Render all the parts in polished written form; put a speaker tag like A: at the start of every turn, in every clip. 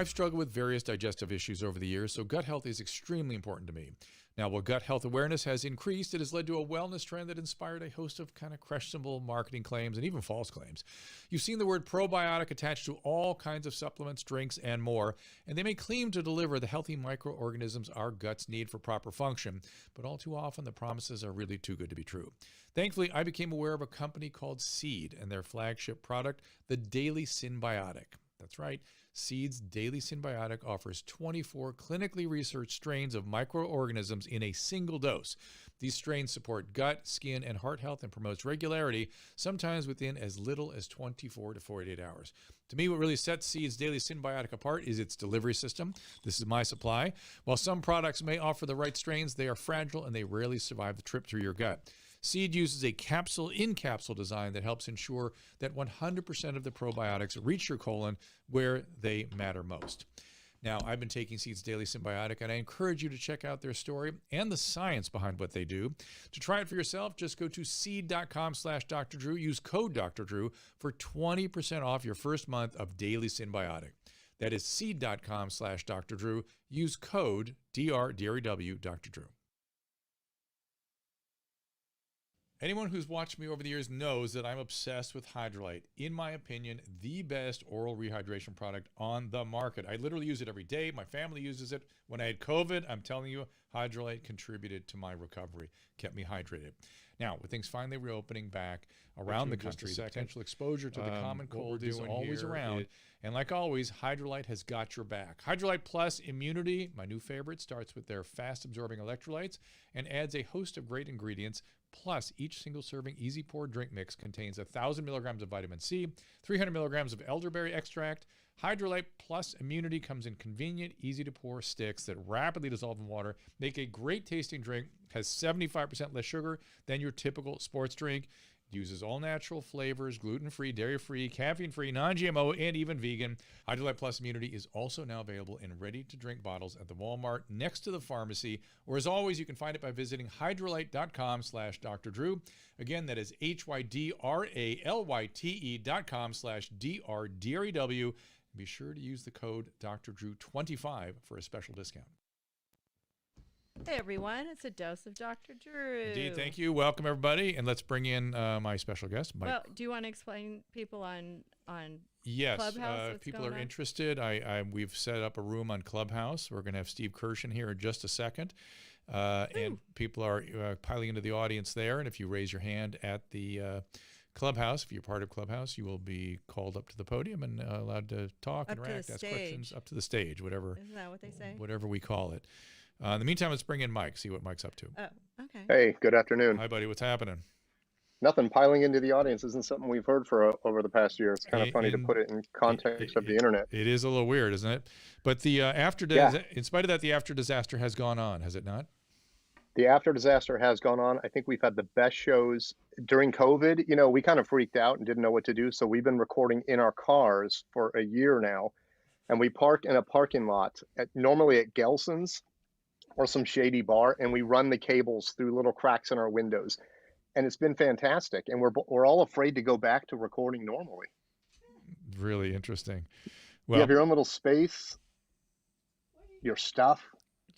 A: I've struggled with various digestive issues over the years, so gut health is extremely important to me. Now, while gut health awareness has increased, it has led to a wellness trend that inspired a host of kind of questionable marketing claims and even false claims. You've seen the word probiotic attached to all kinds of supplements, drinks, and more, and they may claim to deliver the healthy microorganisms our guts need for proper function, but all too often the promises are really too good to be true. Thankfully, I became aware of a company called Seed and their flagship product, the Daily Synbiotic. That's right. Seed's Daily Synbiotic offers 24 clinically researched strains of microorganisms in a single dose. These strains support gut, skin, and heart health and promotes regularity, sometimes within as little as 24 to 48 hours. To me, what really sets Seed's Daily Synbiotic apart is its delivery system. This is my supply. While some products may offer the right strains, they are fragile and they rarely survive the trip through your gut. Seed uses a capsule-in-capsule design that helps ensure that 100% of the probiotics reach your colon where they matter most. Now, I've been taking Seed's Daily Synbiotic, and I encourage you to check out their story and the science behind what they do. To try it for yourself, just go to seed.com/Dr. Drew. Use code Dr. Drew for 20% off your first month of Daily Synbiotic. That is seed.com/Dr. Drew. Use code DRDREW, Dr. Drew. Anyone who's watched me over the years knows that I'm obsessed with Hydralyte. In my opinion, the best oral rehydration product on the market. I literally use it every day. My family uses it. When I had COVID, I'm telling you, Hydralyte contributed to my recovery, kept me hydrated. Now, with things finally reopening back around the country, the potential exposure to the common cold is always around. And like always, Hydralyte has got your back. Hydralyte Plus Immunity, my new favorite, starts with their fast-absorbing electrolytes and adds a host of great ingredients. Plus, each single serving easy pour drink mix contains 1,000 milligrams of vitamin C, 300 milligrams of elderberry extract. Hydralyte Plus Immunity comes in convenient, easy to pour sticks that rapidly dissolve in water, make a great tasting drink, has 75% less sugar than your typical sports drink. Uses all natural flavors, gluten-free, dairy-free, caffeine-free, non-GMO, and even vegan. Hydralyte Plus Immunity is also now available in ready-to-drink bottles at the Walmart next to the pharmacy. Or as always, you can find it by visiting hydralyte.com/Dr. Drew. Again, that is hydralyte.com/DRDREW. Be sure to use the code Dr. Drew 25 for a special discount.
B: Hey everyone, it's a dose of Dr. Drew.
A: Indeed, thank you. Welcome everybody, and let's bring in my special guest, Mike.
B: Well, do you want to explain people on
A: yes,
B: Clubhouse?
A: If people are interested, we've set up a room on Clubhouse. We're going to have Steve Kirshen here in just a second, and people are piling into the audience there. And if you raise your hand at the Clubhouse, if you're part of Clubhouse, you will be called up to the podium and allowed to talk, interact, ask questions, up to the stage, whatever.
B: Isn't that what they say?
A: Whatever we call it. In the meantime, let's bring in Mike, see what Mike's up to.
B: Oh, okay.
C: Hey, good afternoon.
A: Hi, buddy. What's happening?
C: Nothing. Piling into the audience isn't something we've heard for over the past year. It's kind of funny to put it in context of the internet.
A: It is a little weird, isn't it? But the in spite of that, the after disaster has gone on, has it not?
C: The after disaster has gone on. I think we've had the best shows during COVID. You know, we kind of freaked out and didn't know what to do. So we've been recording in our cars for a year now. And we park in a parking lot normally at Gelson's or some shady bar, and we run the cables through little cracks in our windows. And it's been fantastic. And we're all afraid to go back to recording normally.
A: Really interesting.
C: Well, you have your own little space, your stuff.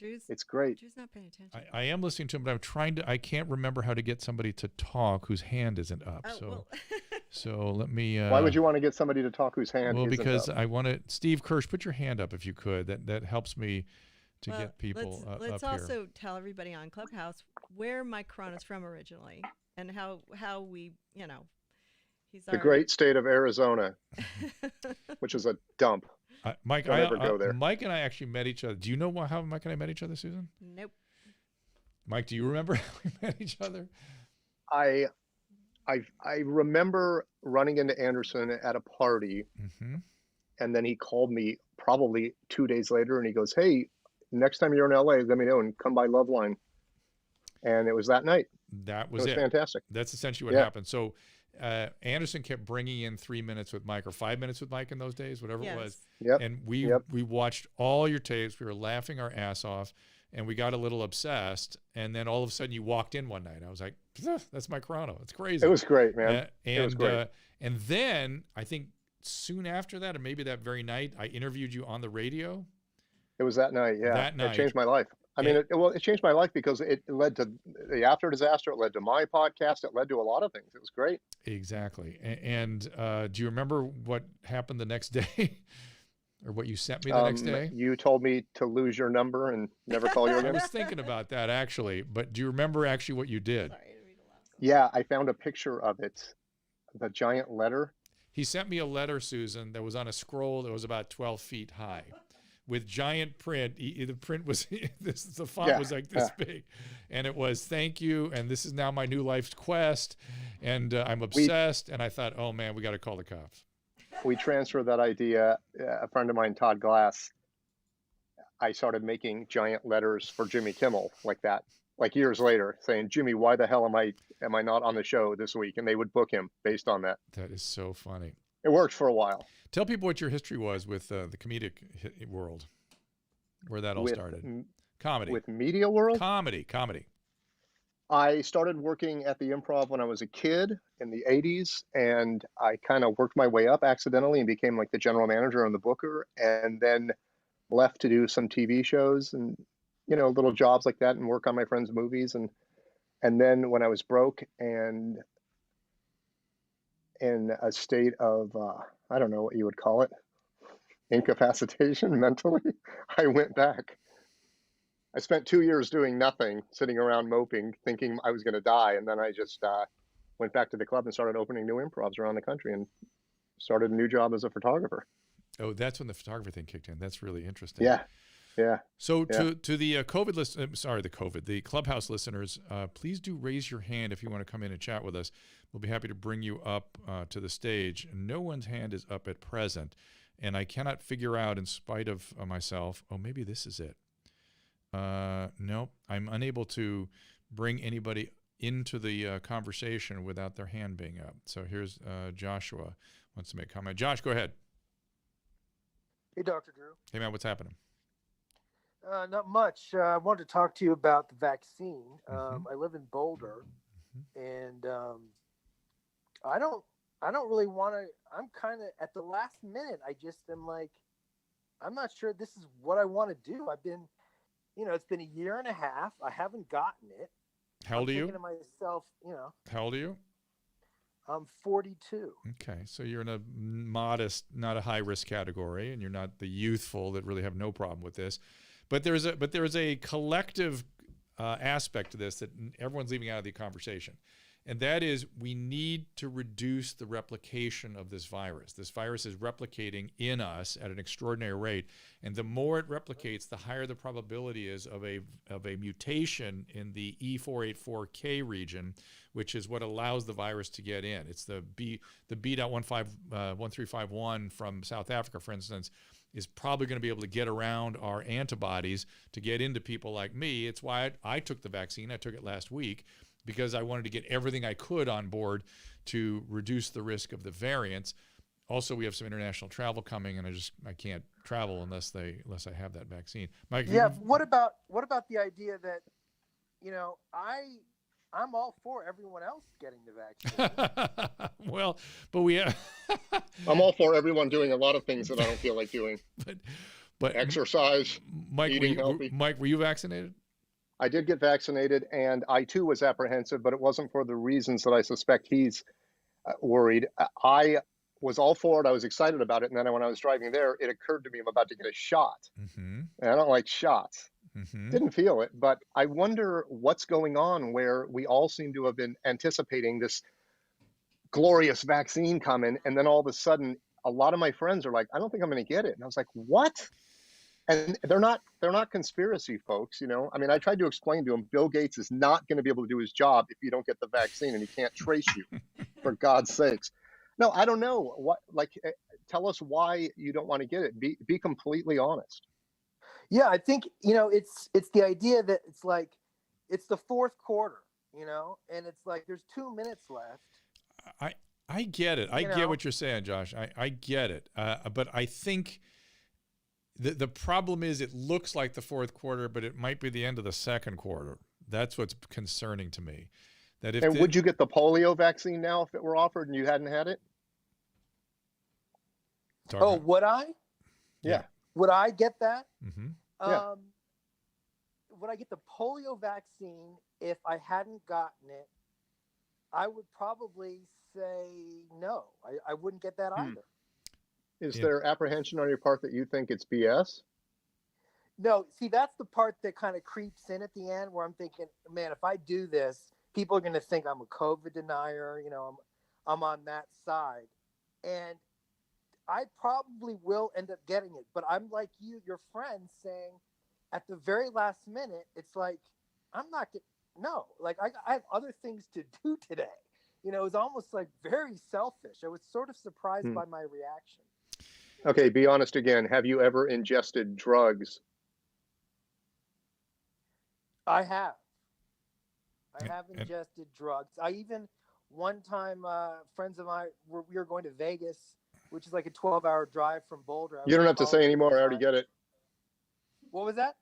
C: It's great.
B: Drew's not paying attention.
A: I am listening to him, but I can't remember how to get somebody to talk whose hand isn't up. So let me.
C: Why would you want to get somebody to talk whose hand isn't up?
A: Well, because I want to. Steve Kirsch, put your hand up if you could. That helps me to get people up here.
B: Let's also tell everybody on Clubhouse where Mike Carano is from originally and how we, he's
C: the great state of Arizona, which is a dump.
A: Mike,
C: go there.
A: Mike and I actually met each other. Do you know how Mike and I met each other, Susan?
B: Nope.
A: Mike, do you remember how we met each other?
C: I remember running into Anderson at a party, and then he called me probably 2 days later, and he goes, "Hey, next time you're in LA, let me know and come by Loveline." And it was that night.
A: That was it.
C: Fantastic.
A: That's essentially what happened. So Anderson kept bringing in 3 minutes with Mike or 5 minutes with Mike in those days, whatever it was.
C: Yep.
A: And we watched all your tapes. We were laughing our ass off, and we got a little obsessed. And then all of a sudden you walked in one night. I was like, that's Mike Carano. It's crazy.
C: It was great, man.
A: It was
C: great.
A: And then I think soon after that, or maybe that very night, I interviewed you on the radio.
C: It was that night. Yeah.
A: That night.
C: It changed my life. I mean, it changed my life because it led to the after disaster. It led to my podcast. It led to a lot of things. It was great.
A: Exactly. And do you remember what happened the next day? Or what you sent me the next day?
C: You told me to lose your number and never call you
A: I
C: again.
A: was thinking about that, actually. But do you remember actually what you did?
C: Yeah, I found a picture of it, the giant letter.
A: He sent me a letter, Susan, that was on a scroll that was about 12 feet high with giant print. The print was, the font was like this big. And it was, thank you, and this is now my new life's quest, and I'm obsessed. And I thought, oh, man, we got to call the cops.
C: We transferred that idea. A friend of mine, Todd Glass, I started making giant letters for Jimmy Kimmel like that, like years later, saying, Jimmy, why the hell am I not on the show this week? And they would book him based on that.
A: That is so funny.
C: It worked for a while.
A: Tell people what your history was with the comedic world, where that all started. Comedy.
C: With Media World?
A: Comedy.
C: I started working at the Improv when I was a kid in the 80s, and I kind of worked my way up accidentally and became like the general manager and the booker, and then left to do some TV shows and, little jobs like that and work on my friends' movies. And then when I was broke and in a state of, I don't know what you would call it, incapacitation mentally, I went back. I spent 2 years doing nothing, sitting around moping, thinking I was going to die. And then I just went back to the club and started opening new improvs around the country and started a new job as a photographer.
A: Oh, that's when the photography thing kicked in. That's really interesting.
C: Yeah.
A: So to the the Clubhouse listeners, please do raise your hand if you want to come in and chat with us. We'll be happy to bring you up to the stage. No one's hand is up at present. And I cannot figure out, in spite of myself, maybe this is it. No, I'm unable to bring anybody into the conversation without their hand being up. So here's Joshua wants to make a comment. Josh, go ahead.
D: Hey, Dr. Drew.
A: Hey, man, what's happening?
D: Not much. I wanted to talk to you about the vaccine. I live in Boulder, and I don't really want to. I'm kind of at the last minute. I just am like, I'm not sure this is what I want to do. I've been. It's been a year and a half. I haven't gotten it.
A: How old are you?
D: I'm thinking to myself,
A: How old are you?
D: I'm 42.
A: Okay, so you're in a modest, not a high risk category, and you're not the youthful that really have no problem with this. But there's a collective aspect to this that everyone's leaving out of the conversation. And that is, we need to reduce the replication of this virus. This virus is replicating in us at an extraordinary rate. And the more it replicates, the higher the probability is of a mutation in the E484K region, which is what allows the virus to get in. It's the B.1351 from South Africa, for instance, is probably going to be able to get around our antibodies to get into people like me. It's why I took the vaccine. I took it last week, because I wanted to get everything I could on board to reduce the risk of the variants. Also, we have some international travel coming, and I can't travel unless I have that vaccine. Mike,
D: yeah. What about the idea that, I'm all for everyone else getting the vaccine.
A: Well, but we have
C: I'm all for everyone doing a lot of things that I don't feel like doing.
A: but
C: exercise, eating healthy.
A: Mike, were you vaccinated?
C: I did get vaccinated, and I too was apprehensive, but it wasn't for the reasons that I suspect he's worried. I was all for it. I was excited about it. And then when I was driving there, it occurred to me I'm about to get a shot. And I don't like shots. Didn't feel it, but I wonder what's going on where we all seem to have been anticipating this glorious vaccine coming. And then all of a sudden, a lot of my friends are like, I don't think I'm going to get it. And I was like, what? And they're not conspiracy folks, I mean, I tried to explain to them, Bill Gates is not going to be able to do his job if you don't get the vaccine, and he can't trace you, for God's sakes. No, I don't know tell us why you don't want to get it. Be completely honest.
D: Yeah, I think, it's the idea that it's like, it's the fourth quarter, and it's like, there's 2 minutes left.
A: I get it. I get what you're saying, Josh. I get it. But I think the problem is it looks like the fourth quarter, but it might be the end of the second quarter. That's what's concerning to me.
C: And would you get the polio vaccine now if it were offered and you hadn't had it?
D: Oh, would I?
C: Yeah.
D: Would I get that?
A: Mm-hmm.
C: Yeah.
D: Would I get the polio vaccine if I hadn't gotten it? I would probably say no. I wouldn't get that either.
C: Is there apprehension on your part that you think it's BS?
D: No, see, that's the part that kind of creeps in at the end where I'm thinking, man, if I do this, people are going to think I'm a COVID denier. You know, I'm on that side. And I probably will end up getting it. But I'm like you, your friend, saying at the very last minute, it's like, I'm not getting, no, like I have other things to do today. You know, it was almost like very selfish. I was sort of surprised by my reaction.
C: Okay, be honest again. Have you ever ingested drugs?
D: I have ingested drugs. I even, one time, friends of mine, we were going to Vegas, which is like a 12-hour drive from Boulder.
C: You don't have to say anymore. I already get it.
D: What was that?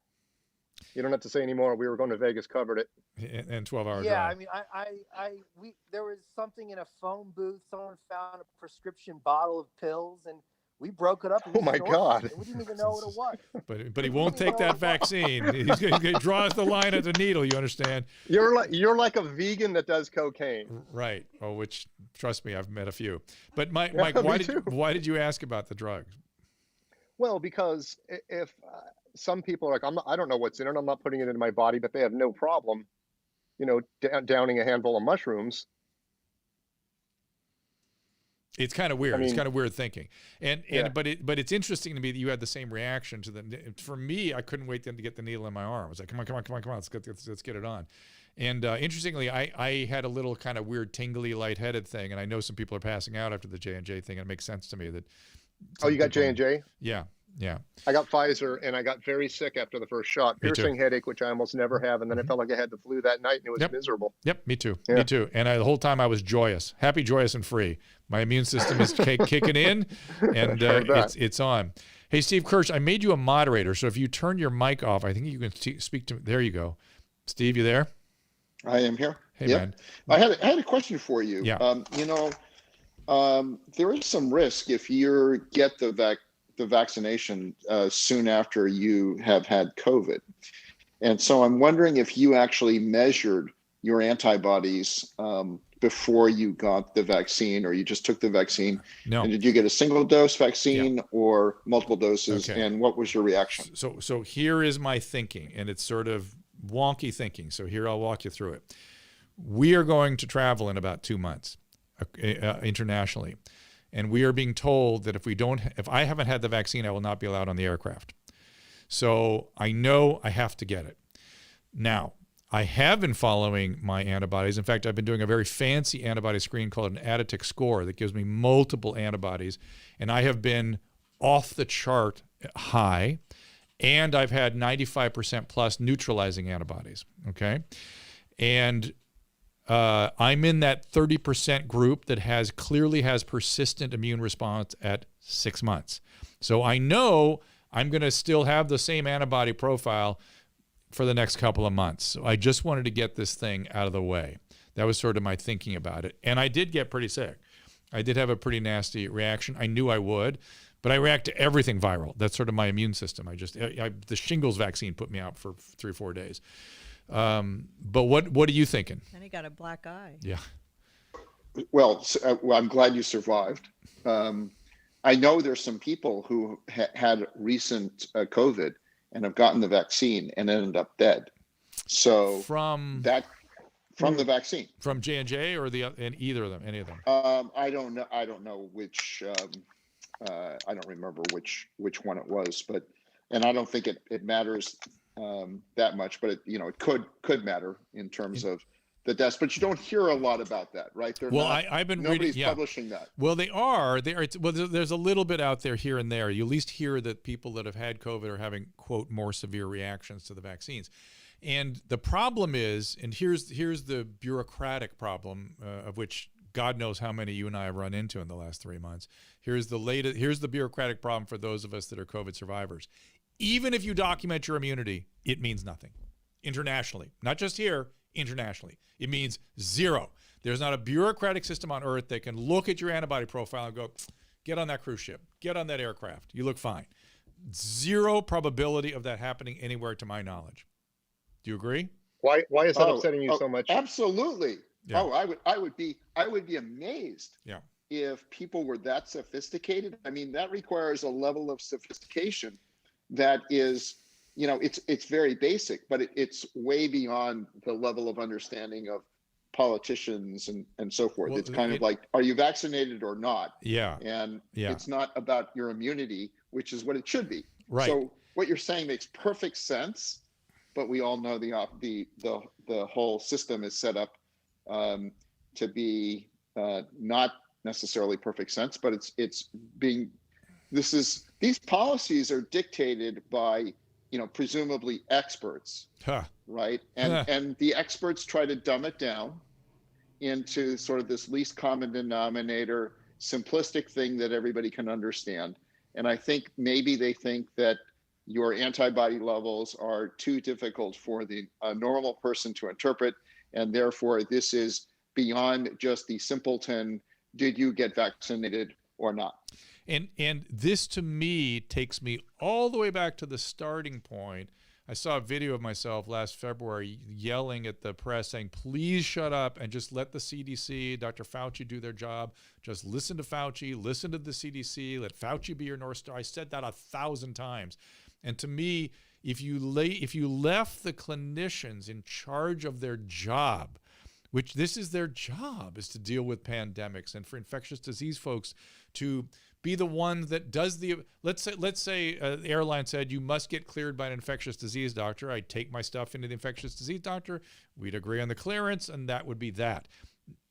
C: You don't have to say anymore. We were going to Vegas, covered it.
A: And 12-hour drive.
D: Yeah, I mean, there was something in a phone booth. Someone found a prescription bottle of pills, and we broke it up. And
C: Oh my God!
D: We didn't even know what it was.
A: But he won't take that vaccine. He's going to draw the line at the needle. You understand?
C: You're like a vegan that does cocaine.
A: Right. Oh, which, trust me, I've met a few. But Mike, why did you ask about the drug?
C: Well, because if some people are like, I don't know what's in it. I'm not putting it into my body, but they have no problem, you know, downing a handful of mushrooms.
A: It's kind of weird.
C: I mean,
A: it's kind of weird thinking, but it's interesting to me that you had the same reaction to them. For me, I couldn't wait then to get the needle in my arm. I was like, come on, let's get it on. And interestingly, I had a little kind of weird tingly, lightheaded thing, and I know some people are passing out after the J&J thing. And it makes sense to me that.
C: Oh, you got J&J?
A: Yeah.
C: I got Pfizer, and I got very sick after the first shot. Piercing headache, which I almost never have, and then I felt like I had the flu that night, and it was miserable.
A: Yep, me too. Yeah. Me too. And the whole time I was joyous, happy, joyous, and free. My immune system is kicking in, and it's on. Hey, Steve Kirsch, I made you a moderator, so if you turn your mic off, I think you can speak to me. There you go. Steve, you there?
E: I am here.
A: Hey, man.
E: I had a question for you.
A: Yeah.
E: There is some risk if you get the vaccination soon after you have had COVID. And so I'm wondering if you actually measured your antibodies before you got the vaccine, or you just took the vaccine.
A: No.
E: And did you get a single dose vaccine or multiple doses?
A: Okay.
E: And what was your reaction?
A: So here is my thinking, and it's sort of wonky thinking. So here I'll walk you through it. We are going to travel in about 2 months internationally. And we are being told that if I haven't had the vaccine, I will not be allowed on the aircraft. So I know I have to get it. Now, I have been following my antibodies. In fact, I've been doing a very fancy antibody screen called an additive score that gives me multiple antibodies. And I have been off the chart high, and I've had 95% plus neutralizing antibodies, okay? And I'm in that 30% group that clearly has persistent immune response at 6 months. So I know I'm going to still have the same antibody profile for the next couple of months. So I just wanted to get this thing out of the way. That was sort of my thinking about it. And I did get pretty sick. I did have a pretty nasty reaction. I knew I would, but I react to everything viral. That's sort of my immune system. The shingles vaccine put me out for 3 or 4 days. But what are you thinking?
B: And he got a black eye.
A: Yeah.
E: Well, I'm glad you survived. I know there's some people who had recent COVID and have gotten the vaccine and ended up dead. So
A: from
E: the vaccine,
A: from J&J or in either of them, any of them.
E: I don't know which. I don't remember which one it was, and I don't think it matters that much, but it could matter in terms of the deaths, but you don't hear a lot about that, right?
A: I've been
E: nobody's
A: reading,
E: publishing that.
A: Well, they are. Well, there's a little bit out there here and there. You at least hear that people that have had COVID are having, quote, more severe reactions to the vaccines. And the problem is, and here's the bureaucratic problem, of which God knows how many you and I have run into in the last 3 months. Here's the bureaucratic problem for those of us that are COVID survivors. Even if you document your immunity, it means nothing internationally, not just here. Internationally, it means zero. There's not a bureaucratic system on earth that can look at your antibody profile and go, Get on that cruise ship. Get on that aircraft. You look fine. Zero probability of that happening anywhere to my knowledge. Do you agree?
C: Why is that upsetting you so much?
E: Absolutely.
A: Yeah.
E: Oh, I would be amazed if people were that sophisticated. I mean, that requires a level of sophistication that is, it's very basic, but it's way beyond the level of understanding of politicians and so forth. Well, it's kind of like, are you vaccinated or not?
A: Yeah.
E: And it's not about your immunity, which is what it should be.
A: Right.
E: So what you're saying makes perfect sense, but we all know the whole system is set up to be not necessarily perfect sense, but these policies are dictated by presumably experts, right? And the experts try to dumb it down into sort of this least common denominator, simplistic thing that everybody can understand. And I think maybe they think that your antibody levels are too difficult for the normal person to interpret, and therefore this is beyond just the simpleton, did you get vaccinated or not?
A: And this to me takes me all the way back to the starting point. I saw a video of myself last February yelling at the press saying, please shut up and just let the CDC, Dr. Fauci do their job. Just listen to Fauci, listen to the CDC, let Fauci be your North Star. I said that 1,000 times. And to me, if you left the clinicians in charge of their job, which this is their job, is to deal with pandemics, and for infectious disease folks to be the one that does the, let's say the airline said you must get cleared by an infectious disease doctor. I'd take my stuff into the infectious disease doctor. We'd agree on the clearance, and that would be that.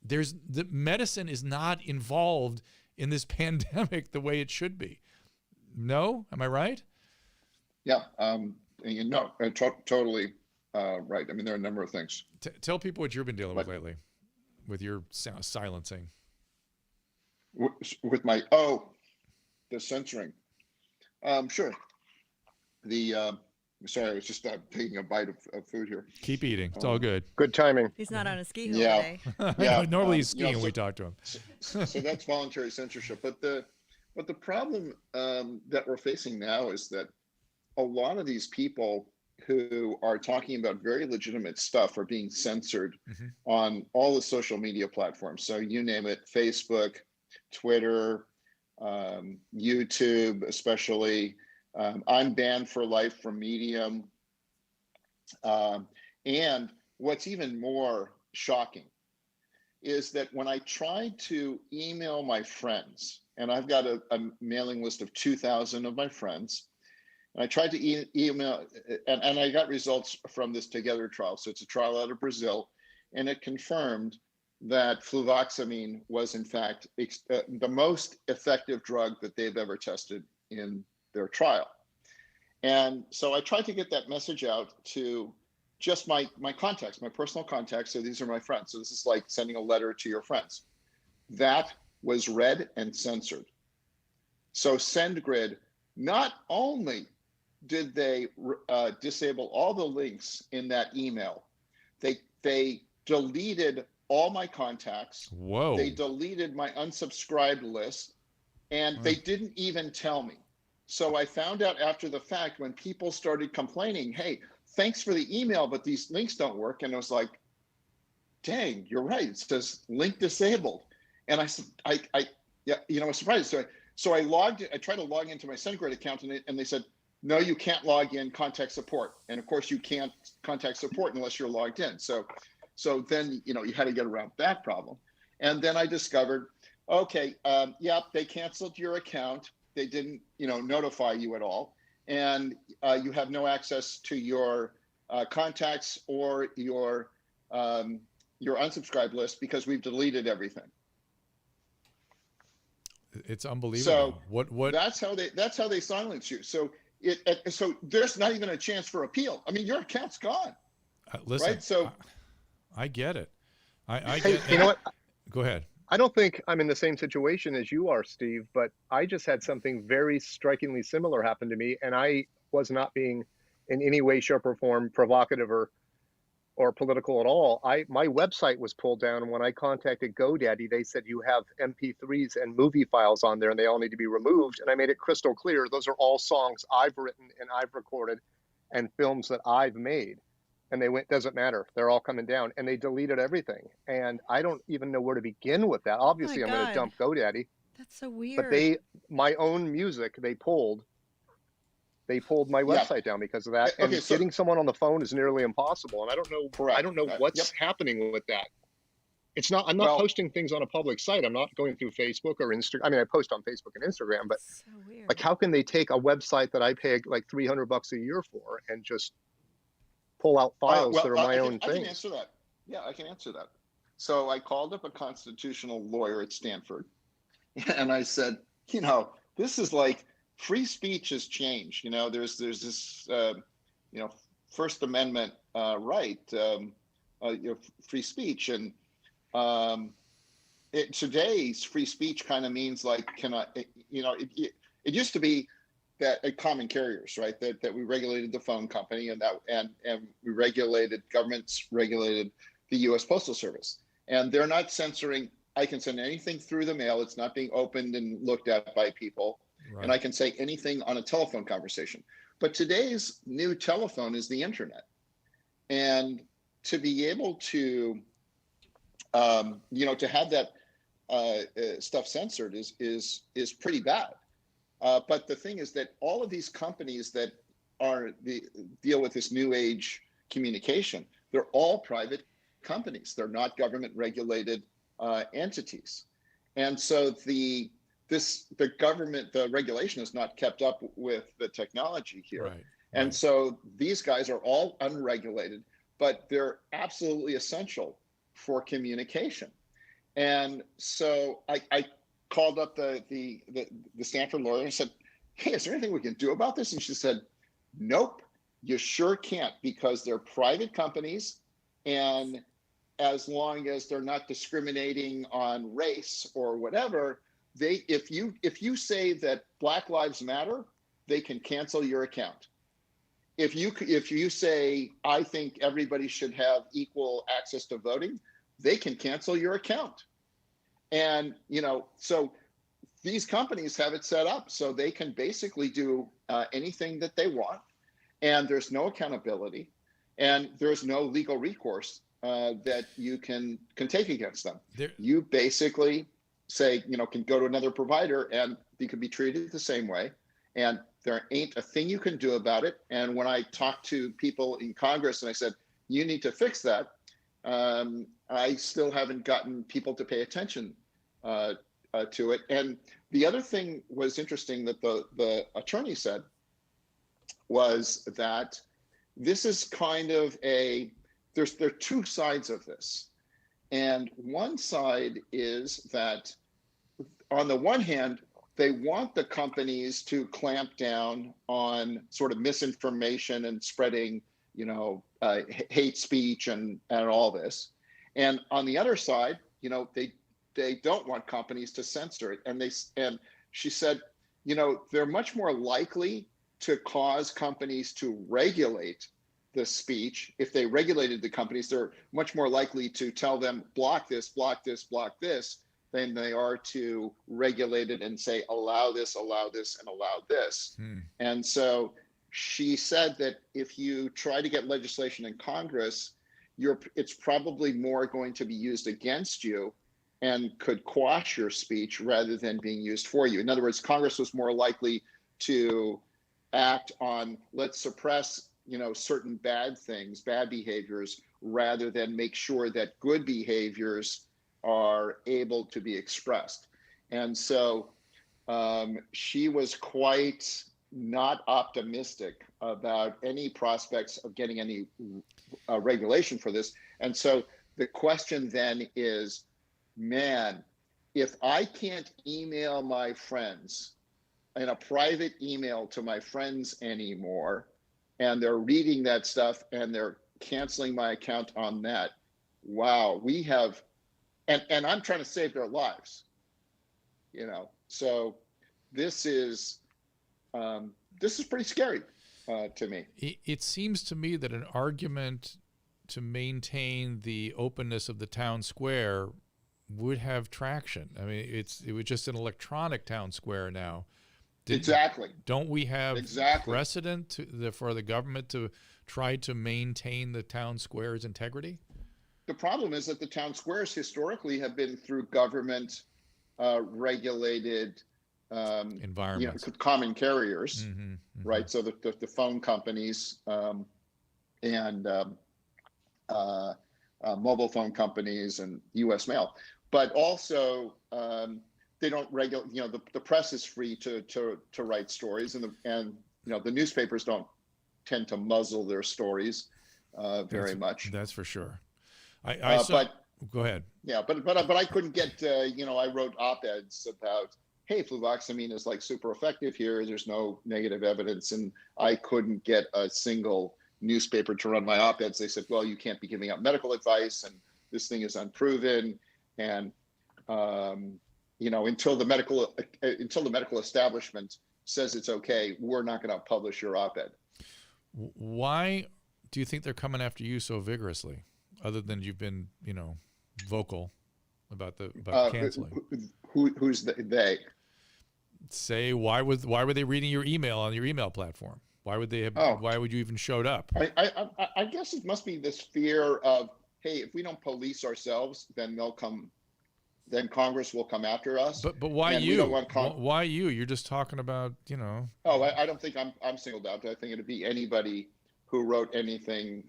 A: The medicine is not involved in this pandemic the way it should be. No, am I right?
E: Yeah, totally right. I mean, there are a number of things.
A: Tell people what you've been dealing with lately, with your silencing.
E: With my the censoring. Sure. Sorry, I was just taking a bite of food here.
A: Keep eating. It's all good.
C: Good timing.
B: He's not on a ski hill today.
A: Yeah. Normally he's skiing when we talk to him.
E: So that's voluntary censorship. But the problem that we're facing now is that a lot of these people who are talking about very legitimate stuff are being censored on all the social media platforms. So you name it, Facebook, Twitter, YouTube, especially. I'm banned for life from Medium. And what's even more shocking is that when I tried to email my friends, and I've got a mailing list of 2,000 of my friends, and I tried to email, and I got results from this Together trial. So it's a trial out of Brazil, and it confirmed that fluvoxamine was in fact the most effective drug that they've ever tested in their trial. And so I tried to get that message out to just my contacts, my personal contacts. So these are my friends. So this is like sending a letter to your friends. That was read and censored. So SendGrid, not only did they disable all the links in that email, they deleted all my contacts.
A: Whoa.
E: They deleted my unsubscribed list, and they didn't even tell me. So I found out after the fact when people started complaining, hey, thanks for the email, but these links don't work. And I was like, dang, you're right. It says link disabled. And I said, I was surprised. So I tried to log into my SendGrid account, and they said, no, you can't log in, contact support. And of course you can't contact support unless you're logged in. So then, you had to get around that problem. And then I discovered, okay, they canceled your account. They didn't, notify you at all. And you have no access to your contacts or your unsubscribed list because we've deleted everything.
A: It's unbelievable.
E: So
A: what?
E: That's how they silence you. So so there's not even a chance for appeal. I mean, your account's gone.
A: Listen,
E: right? So
A: I get it. I
C: Hey,
A: get it.
C: you know what?
A: Go ahead.
C: I don't think I'm in the same situation as you are, Steve, but I just had something very strikingly similar happen to me, and I was not being in any way, shape, or form provocative or or political at all. My website was pulled down, and when I contacted GoDaddy, they said you have MP3s and movie files on there, and they all need to be removed. And I made it crystal clear those are all songs I've written and I've recorded, and films that I've made. And they went, doesn't matter. They're all coming down, and they deleted everything. And I don't even know where to begin with that.
B: Oh my
C: Obviously, I'm going to
B: God.
C: dump GoDaddy,
B: That's so
C: but
B: weird.
C: my own music, they pulled my
E: Yeah.
C: website down because of that.
E: Okay,
C: And
E: so
C: getting someone on the phone is nearly impossible. And I
E: correct.
C: don't know
E: Yep.
C: what's happening with that. I'm not
E: Well,
C: posting things on a public site. I'm not going through Facebook or Instagram. I mean, I post on Facebook and Instagram, but
B: So weird.
C: like, how can they take a website that I pay like $300 a year for and just pull out files that are my own
E: I can
C: things?
E: answer that. Yeah, I can answer that. So I called up a constitutional lawyer at Stanford, and I said, this is like free speech has changed. There's this, First Amendment right, free speech, and today's free speech kind of means like, it used to be that at common carriers, right, that we regulated the phone company, and we regulated, governments regulated the U.S. Postal Service, and they're not censoring. I can send anything through the mail. It's not being opened and looked at by people.
A: Right.
E: And I can say anything on a telephone conversation. But today's new telephone is the internet. And to be able to, to have that stuff censored is pretty bad. But the thing is that all of these companies that deal with this new age communication, they're all private companies. They're not government regulated entities. And so the regulation has not kept up with the technology here.
A: Right.
E: And so these guys are all unregulated, but they're absolutely essential for communication. And so I called up the Stanford lawyer and said, hey, is there anything we can do about this? And she said, nope, you sure can't, because they're private companies, and as long as they're not discriminating on race or whatever, if you say that Black Lives Matter, they can cancel your account. If you say, I think everybody should have equal access to voting, they can cancel your account. And so these companies have it set up so they can basically do anything that they want, and there's no accountability, and there's no legal recourse that you can take against them. You basically say, can go to another provider and you can be treated the same way, and there ain't a thing you can do about it. And when I talked to people in Congress and I said, you need to fix that, I still haven't gotten people to pay attention to it. And the other thing was interesting that the attorney said was that this is kind of there are two sides of this. And one side is that on the one hand, they want the companies to clamp down on sort of misinformation and spreading, hate speech and all this. And on the other side, they don't want companies to censor it. And she said, they're much more likely to cause companies to regulate the speech. If they regulated the companies, they're much more likely to tell them, block this, block this, block this, than they are to regulate it and say, allow this, and allow this. And so she said that if you try to get legislation in Congress, it's probably more going to be used against you and could quash your speech rather than being used for you. In other words, Congress was more likely to act on, let's suppress certain bad things, bad behaviors, rather than make sure that good behaviors are able to be expressed. And so she was quite not optimistic about any prospects of getting any regulation for this. And so the question then is, man, if I can't email my friends in a private email to my friends anymore, and they're reading that stuff and they're canceling my account on that, wow, we have, and I'm trying to save their lives, so this is pretty scary to me.
A: It seems to me that an argument to maintain the openness of the town square would have traction. I mean, it was just an electronic town square now.
E: Exactly.
A: Don't we have precedent for the government to try to maintain the town square's integrity?
E: The problem is that the town squares historically have been through government regulated
A: environments,
E: common carriers, right? So the phone companies and mobile phone companies and U.S. Mail, but also they don't regulate. The press is free to write stories, and the newspapers don't tend to muzzle their stories very much.
A: That's for sure. But go ahead.
E: Yeah, but I couldn't get. I wrote op-eds about, hey, fluvoxamine is like super effective here. There's no negative evidence, and I couldn't get a single newspaper to run my op-eds. They said, well, you can't be giving out medical advice, and this thing is unproven, and until the medical establishment says it's okay, we're not going to publish your op-ed.
A: Why do you think they're coming after you so vigorously, other than you've been, vocal about canceling?
E: Who's they?
A: Say, why were they reading your email on your email platform? Why would they have? Why would you even showed up?
E: I guess it must be this fear of, hey, if we don't police ourselves, then they'll come. Then Congress will come after us.
A: But why you? Why you? You're just talking about,
E: Oh, I don't think I'm singled out. I think it'd be anybody who wrote anything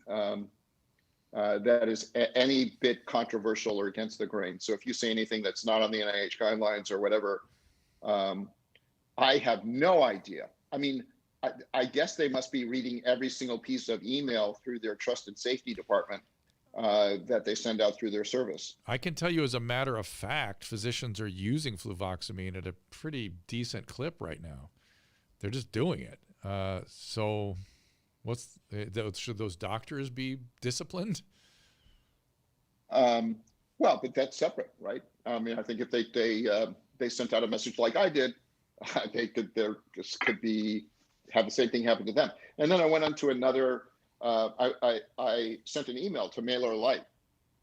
E: that is any bit controversial or against the grain. So if you say anything that's not on the NIH guidelines or whatever, I have no idea. I mean, I guess they must be reading every single piece of email through their trust and safety department that they send out through their service.
A: I can tell you as a matter of fact, physicians are using fluvoxamine at a pretty decent clip right now. They're just doing it. So should those doctors be disciplined?
E: Well, but that's separate, right? I mean, I think if they sent out a message like I did, they could have the same thing happen to them. And then I went on to another. I sent an email to MailerLite,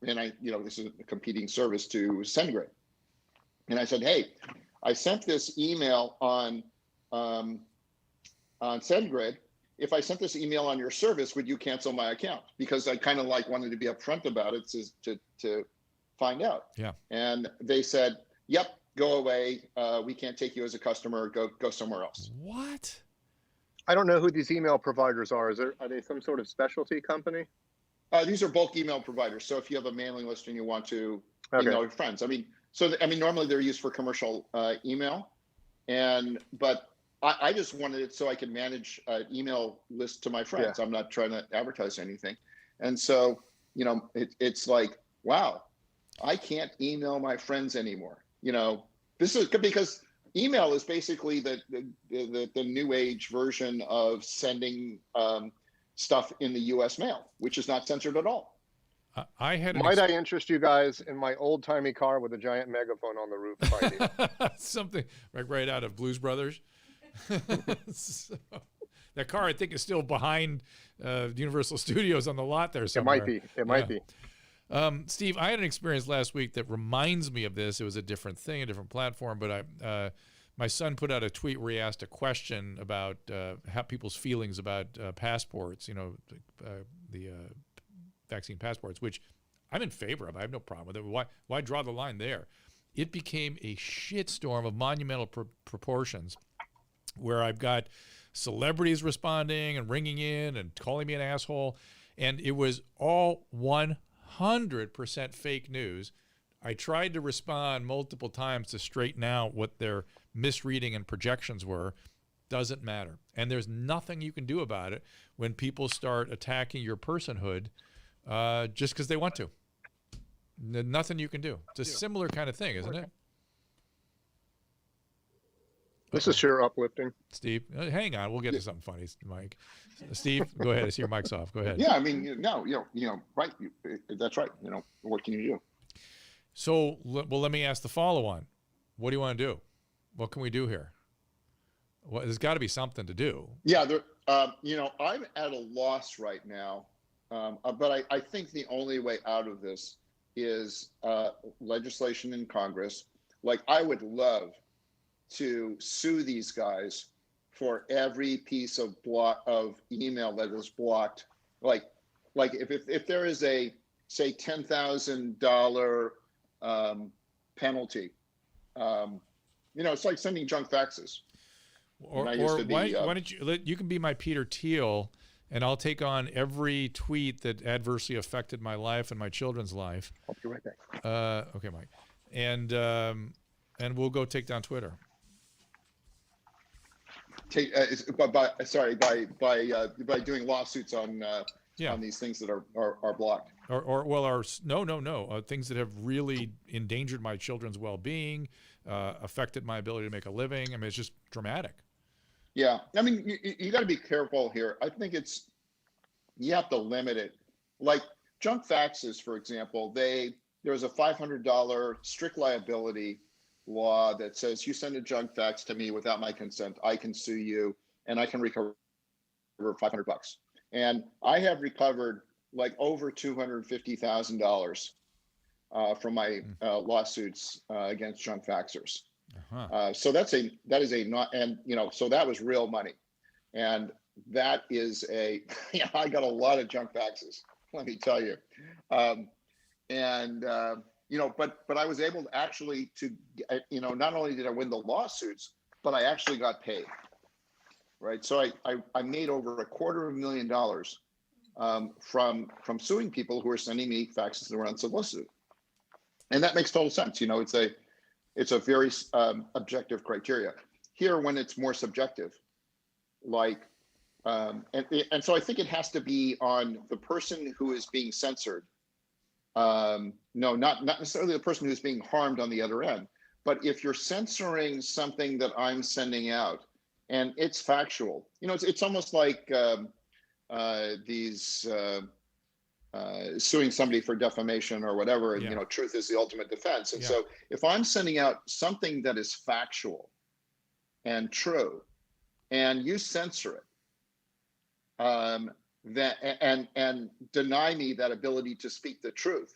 E: and this is a competing service to SendGrid, and I said, hey, I sent this email on SendGrid. If I sent this email on your service, would you cancel my account? Because I kind of wanted to be upfront about it to find out.
A: Yeah. And
E: they said, yep, go away. We can't take you as a customer. Go somewhere else.
A: What?
C: I don't know who these email providers are. Are they some sort of specialty company?
E: These are bulk email providers. So if you have a mailing list and you want to email your friends, normally they're used for commercial email, but I just wanted it so I could manage an email list to my friends. Yeah. I'm not trying to advertise anything. And so, it's like, wow, I can't email my friends anymore. This is because email is basically the new age version of sending stuff in the U.S. mail, which is not censored at all.
C: Might I interest you guys in my old timey car with a giant megaphone on the roof?
A: Something right out of Blues Brothers. So, that car, I think, is still behind Universal Studios on the lot there somewhere.
C: It might be.
A: Steve, I had an experience last week that reminds me of this. It was a different thing, a different platform, but my son put out a tweet where he asked a question about how people's feelings about passports, the vaccine passports, which I'm in favor of. I have no problem with it. Why draw the line there? It became a shitstorm of monumental proportions, where I've got celebrities responding and ringing in and calling me an asshole, and it was all 100% fake news. I tried to respond multiple times to straighten out what their misreading and projections were. Doesn't matter. And there's nothing you can do about it when people start attacking your personhood just because they want to. Nothing you can do. It's a similar kind of thing, isn't it?
C: This is sure uplifting.
A: Steve, hang on. We'll get to something funny, Mike. Steve, go ahead. I see your mic's off. Go ahead.
E: Yeah, I mean, right. That's right. What can you do?
A: So, let me ask the follow-on. What do you want to do? What can we do here? Well, there's got to be something to do.
E: Yeah, I'm at a loss right now But I think the only way out of this is legislation in Congress. Like, I would love to sue these guys for every piece of email that is blocked. Like if there is a, say, $10,000 penalty, it's like sending junk faxes.
A: Or why don't you can be my Peter Thiel, and I'll take on every tweet that adversely affected my life and my children's life.
C: I'll be right back.
A: Okay, Mike, and we'll go take down Twitter.
E: By doing lawsuits on these things that are blocked.
A: Things that have really endangered my children's well-being, affected my ability to make a living. I mean, it's just dramatic.
E: Yeah, I mean, you got to be careful here. I think you have to limit it. Like junk faxes, for example, there's a $500 strict liability law that says you send a junk fax to me without my consent, I can sue you and I can recover $500. And I have recovered like over $250,000 from my lawsuits against junk faxers. So that was real money. And that is I got a lot of junk faxes, let me tell you. But I was able to actually not only did I win the lawsuits, but I actually got paid. Right. So I made over $250,000 from suing people who are sending me faxes that were unsolicited. And that makes total sense. It's a very objective criteria. Here, when it's more subjective, like, and so I think it has to be on the person who is being censored. No, not necessarily the person who's being harmed on the other end, but if you're censoring something that I'm sending out and it's factual, it's almost like these suing somebody for defamation or whatever, and truth is the ultimate defense. And so if I'm sending out something that is factual and true, and you censor it, and deny me that ability to speak the truth,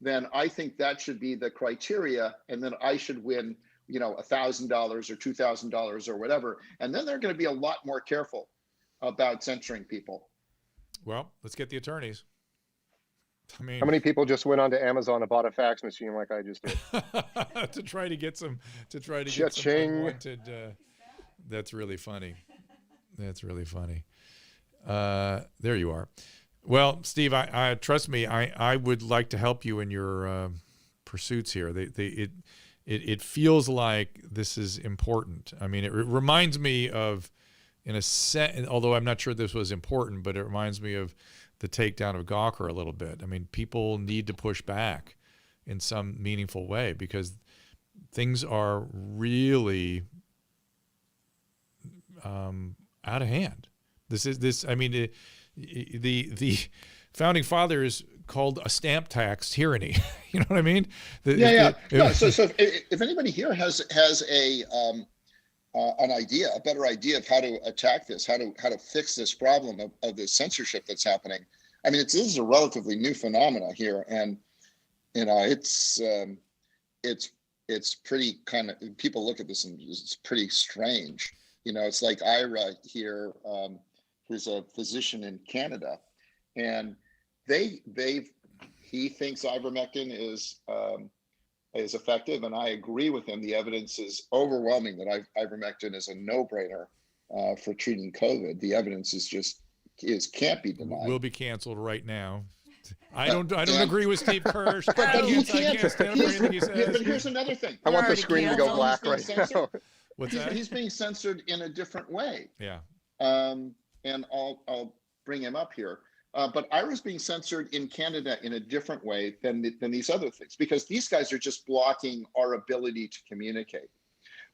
E: then I think that should be the criteria, and then I should win, $1,000 or $2,000 or whatever. And then they're going to be a lot more careful about censoring people.
A: Well, let's get the attorneys. I mean,
C: how many people just went onto Amazon and bought a fax machine like I just did
A: to try to get some unwanted. That's really funny. There you are. Well, Steve, I trust me. I would like to help you in your pursuits here. It feels like this is important. I mean, it reminds me of, in a set, although I'm not sure this was important, but it reminds me of the takedown of Gawker a little bit. I mean, people need to push back in some meaningful way because things are really out of hand. The founding fathers called a stamp tax tyranny. You know what I mean?
E: So if anybody here has an idea, a better idea of how to attack this, how to fix this problem of this censorship that's happening. I mean, this is a relatively new phenomena here, and it's pretty kind of, people look at this and it's pretty strange. It's like Ira here, who's a physician in Canada, and he thinks ivermectin is effective, and I agree with him. The evidence is overwhelming that ivermectin is a no-brainer for treating COVID. The evidence can't be denied.
A: Will be canceled right now. I don't agree with Steve Kirsch.
E: But here's another thing.
C: I want the screen to go black right now.
A: What's that?
E: He's being censored in a different way.
A: Yeah.
E: And I'll bring him up here. But Ira's being censored in Canada in a different way than these other things, because these guys are just blocking our ability to communicate.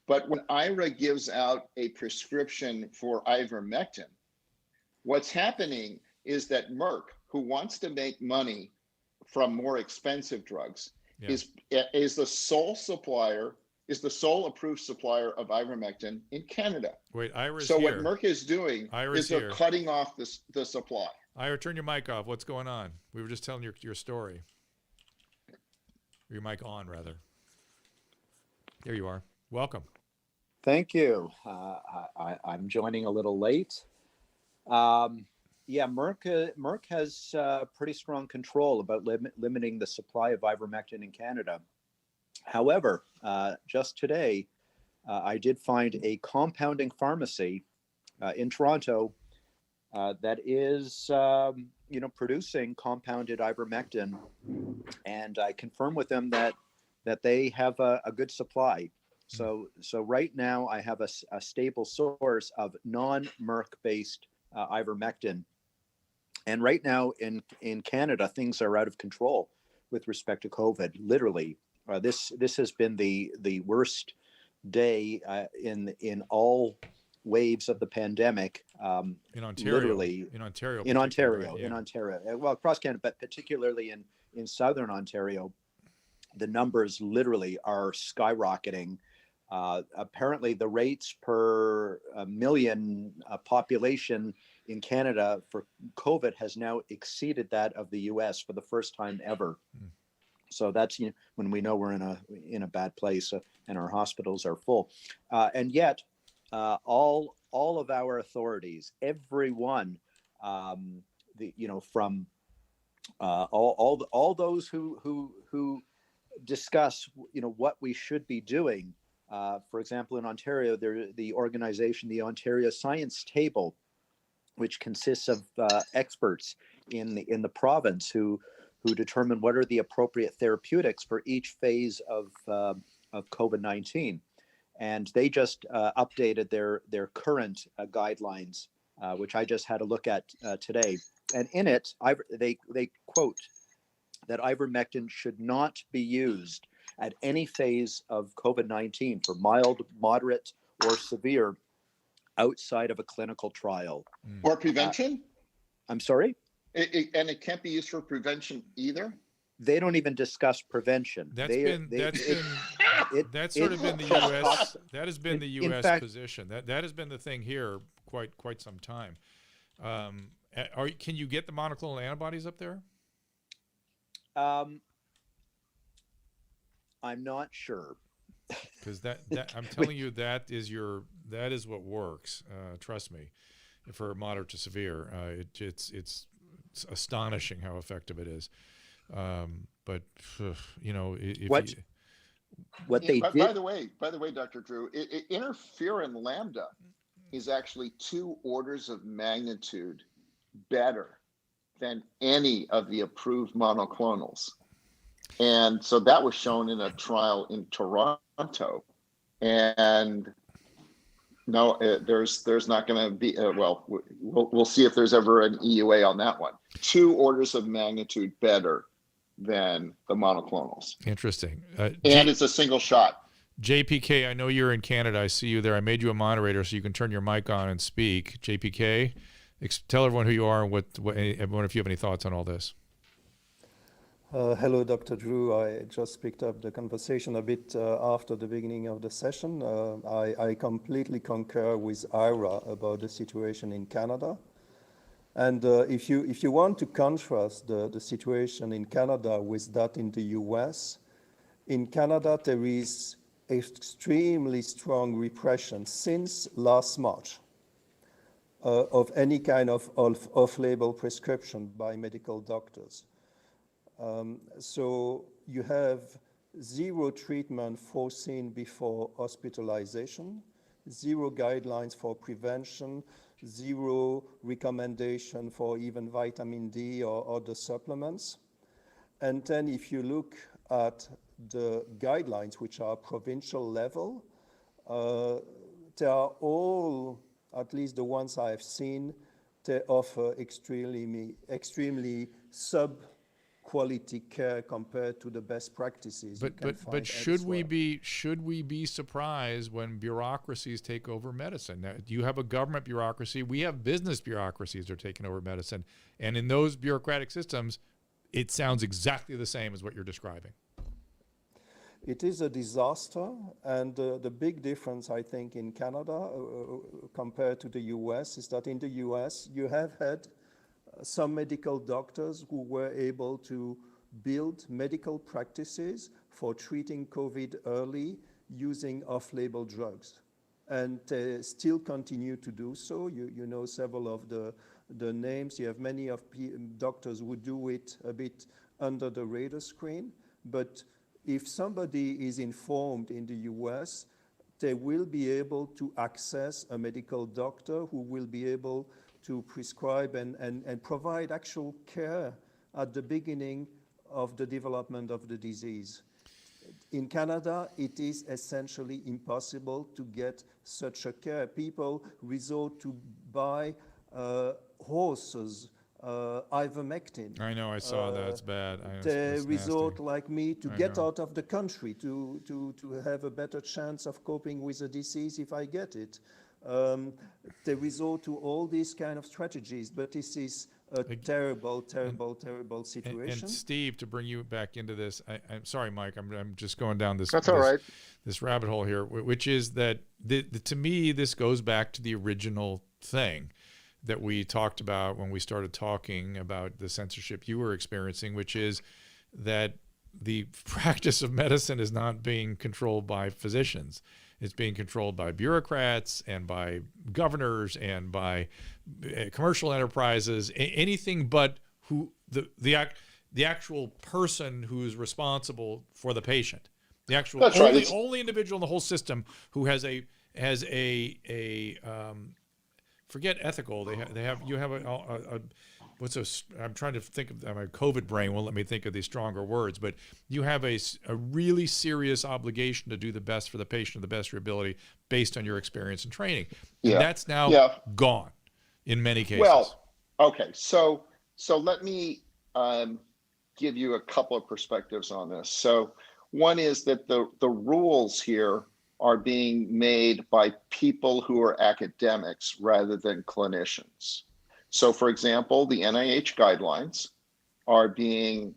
E: But when Ira gives out a prescription for ivermectin, what's happening is that Merck, who wants to make money from more expensive drugs, is the sole approved supplier of ivermectin in Canada.
A: Wait, Ira's
E: so
A: here.
E: what Merck is doing is they're cutting off the supply.
A: Ira, turn your mic off. What's going on? We were just telling your story. Your mic on, rather. There you are. Welcome.
F: Thank you. I'm joining a little late. Yeah, Merck has pretty strong control about limiting the supply of ivermectin in Canada. However, just today, I did find a compounding pharmacy in Toronto that is, producing compounded ivermectin, and I confirmed with them that they have a good supply. So right now I have a stable source of non-Merck based ivermectin, and right now in Canada things are out of control with respect to COVID. Literally, this has been the worst day in all waves of the pandemic.
A: In Ontario,
F: literally
A: in Ontario,
F: right?
A: Yeah.
F: In Ontario, well, across Canada, but particularly in southern Ontario, the numbers literally are skyrocketing. Apparently, the rates per million population in Canada for COVID has now exceeded that of the U.S. for the first time ever. So that's when we know we're in a bad place and our hospitals are full, and yet all of our authorities, everyone, from all those who discuss what we should be doing. For example, in Ontario, the organization, the Ontario Science Table, which consists of experts in the province who determine what are the appropriate therapeutics for each phase of COVID-19. And they just updated their current guidelines, which I just had a look at today. And in it, they quote that ivermectin should not be used at any phase of COVID-19 for mild, moderate, or severe outside of a clinical trial.
E: Or prevention?
F: I'm sorry?
E: And it can't be used for prevention either?
F: They don't even discuss prevention.
A: That's sort of been the U.S. That has been the U.S. position. That has been the thing here quite some time. Can you get the monoclonal antibodies up there?
F: I'm not sure.
A: Because that I'm telling you, that is what works. Trust me, for moderate to severe, it's astonishing how effective it is. But
E: By the way, Dr. Drew, interferon lambda is actually 2 orders of magnitude better than any of the approved monoclonals. And so that was shown in a trial in Toronto. And no, there's not going to be, we'll see if there's ever an EUA on that one. 2 orders of magnitude better than the monoclonals.
A: Interesting.
E: And it's a single shot.
A: JPK, I know you're in Canada. I see you there. I made you a moderator so you can turn your mic on and speak. JPK, tell everyone who you are and everyone if you have any thoughts on all this.
G: Hello, Dr. Drew. I just picked up the conversation a bit after the beginning of the session. I completely concur with Ira about the situation in Canada. And if you want to contrast the situation in Canada with that in the US, in Canada there is extremely strong repression since last March of any kind of off-label prescription by medical doctors. So you have 0 treatment foreseen before hospitalization, 0 guidelines for prevention, 0 recommendation for even vitamin D or other supplements. And then if you look at the guidelines, which are provincial level, they are all, at least the ones I have seen, they offer extremely sub-quality care compared to the best practices.
A: But should we be surprised when bureaucracies take over medicine? Now, you have a government bureaucracy. We have business bureaucracies that are taking over medicine, and in those bureaucratic systems, it sounds exactly the same as what you're describing.
G: It is a disaster, and the big difference, I think, in Canada compared to the US is that in the US you have had some medical doctors who were able to build medical practices for treating COVID early using off-label drugs, and still continue to do so. You know several of the names. You have many of doctors who do it a bit under the radar screen, but if somebody is informed in the US, they will be able to access a medical doctor who will be able to prescribe and provide actual care at the beginning of the development of the disease. In Canada, it is essentially impossible to get such a care. People resort to buy horses, ivermectin.
A: I know, I saw that. It's bad.
G: They
A: it's
G: resort,
A: nasty.
G: like me, to get out of the country to have a better chance of coping with the disease if I get it. They resort to all these kind of strategies, but this is a terrible situation.
A: And Steve, to bring you back into this, I'm sorry, Mike, I'm just going down this.
C: That's all right.
A: This rabbit hole here, which is that to me, this goes back to the original thing that we talked about when we started talking about the censorship you were experiencing, which is that the practice of medicine is not being controlled by physicians. It's being controlled by bureaucrats and by governors and by commercial enterprises, anything but who the actual person who's responsible for the patient, the actual only individual in the whole system who has a forget ethical. You have a I'm trying to think of my COVID brain won't let me think of these stronger words, but you have a really serious obligation to do the best for the patient, the best of your ability based on your experience and training. And that's now gone in many cases.
E: Well, okay. So let me give you a couple of perspectives on this. So one is that the rules here are being made by people who are academics rather than clinicians. So, for example, the NIH guidelines are being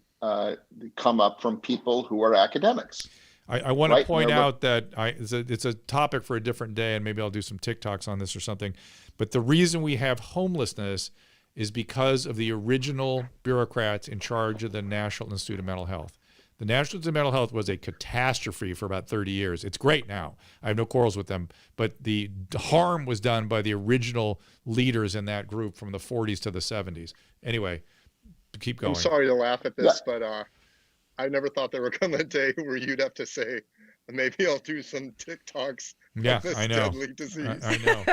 E: come up from people who are academics.
A: I want to point out that it's a topic for a different day, and maybe I'll do some TikToks on this or something. But the reason we have homelessness is because of the original bureaucrats in charge of the National Institute of Mental Health. The National Institute of Mental Health was a catastrophe for about 30 years. It's great now. I have no quarrels with them. But the harm was done by the original leaders in that group from the 40s to the 70s. Anyway, keep going.
C: I'm sorry to laugh at this, but I never thought there would come a day where you'd have to say, maybe I'll do some TikToks.
A: Yeah,
C: this
A: I know.
C: Deadly disease.
A: I know.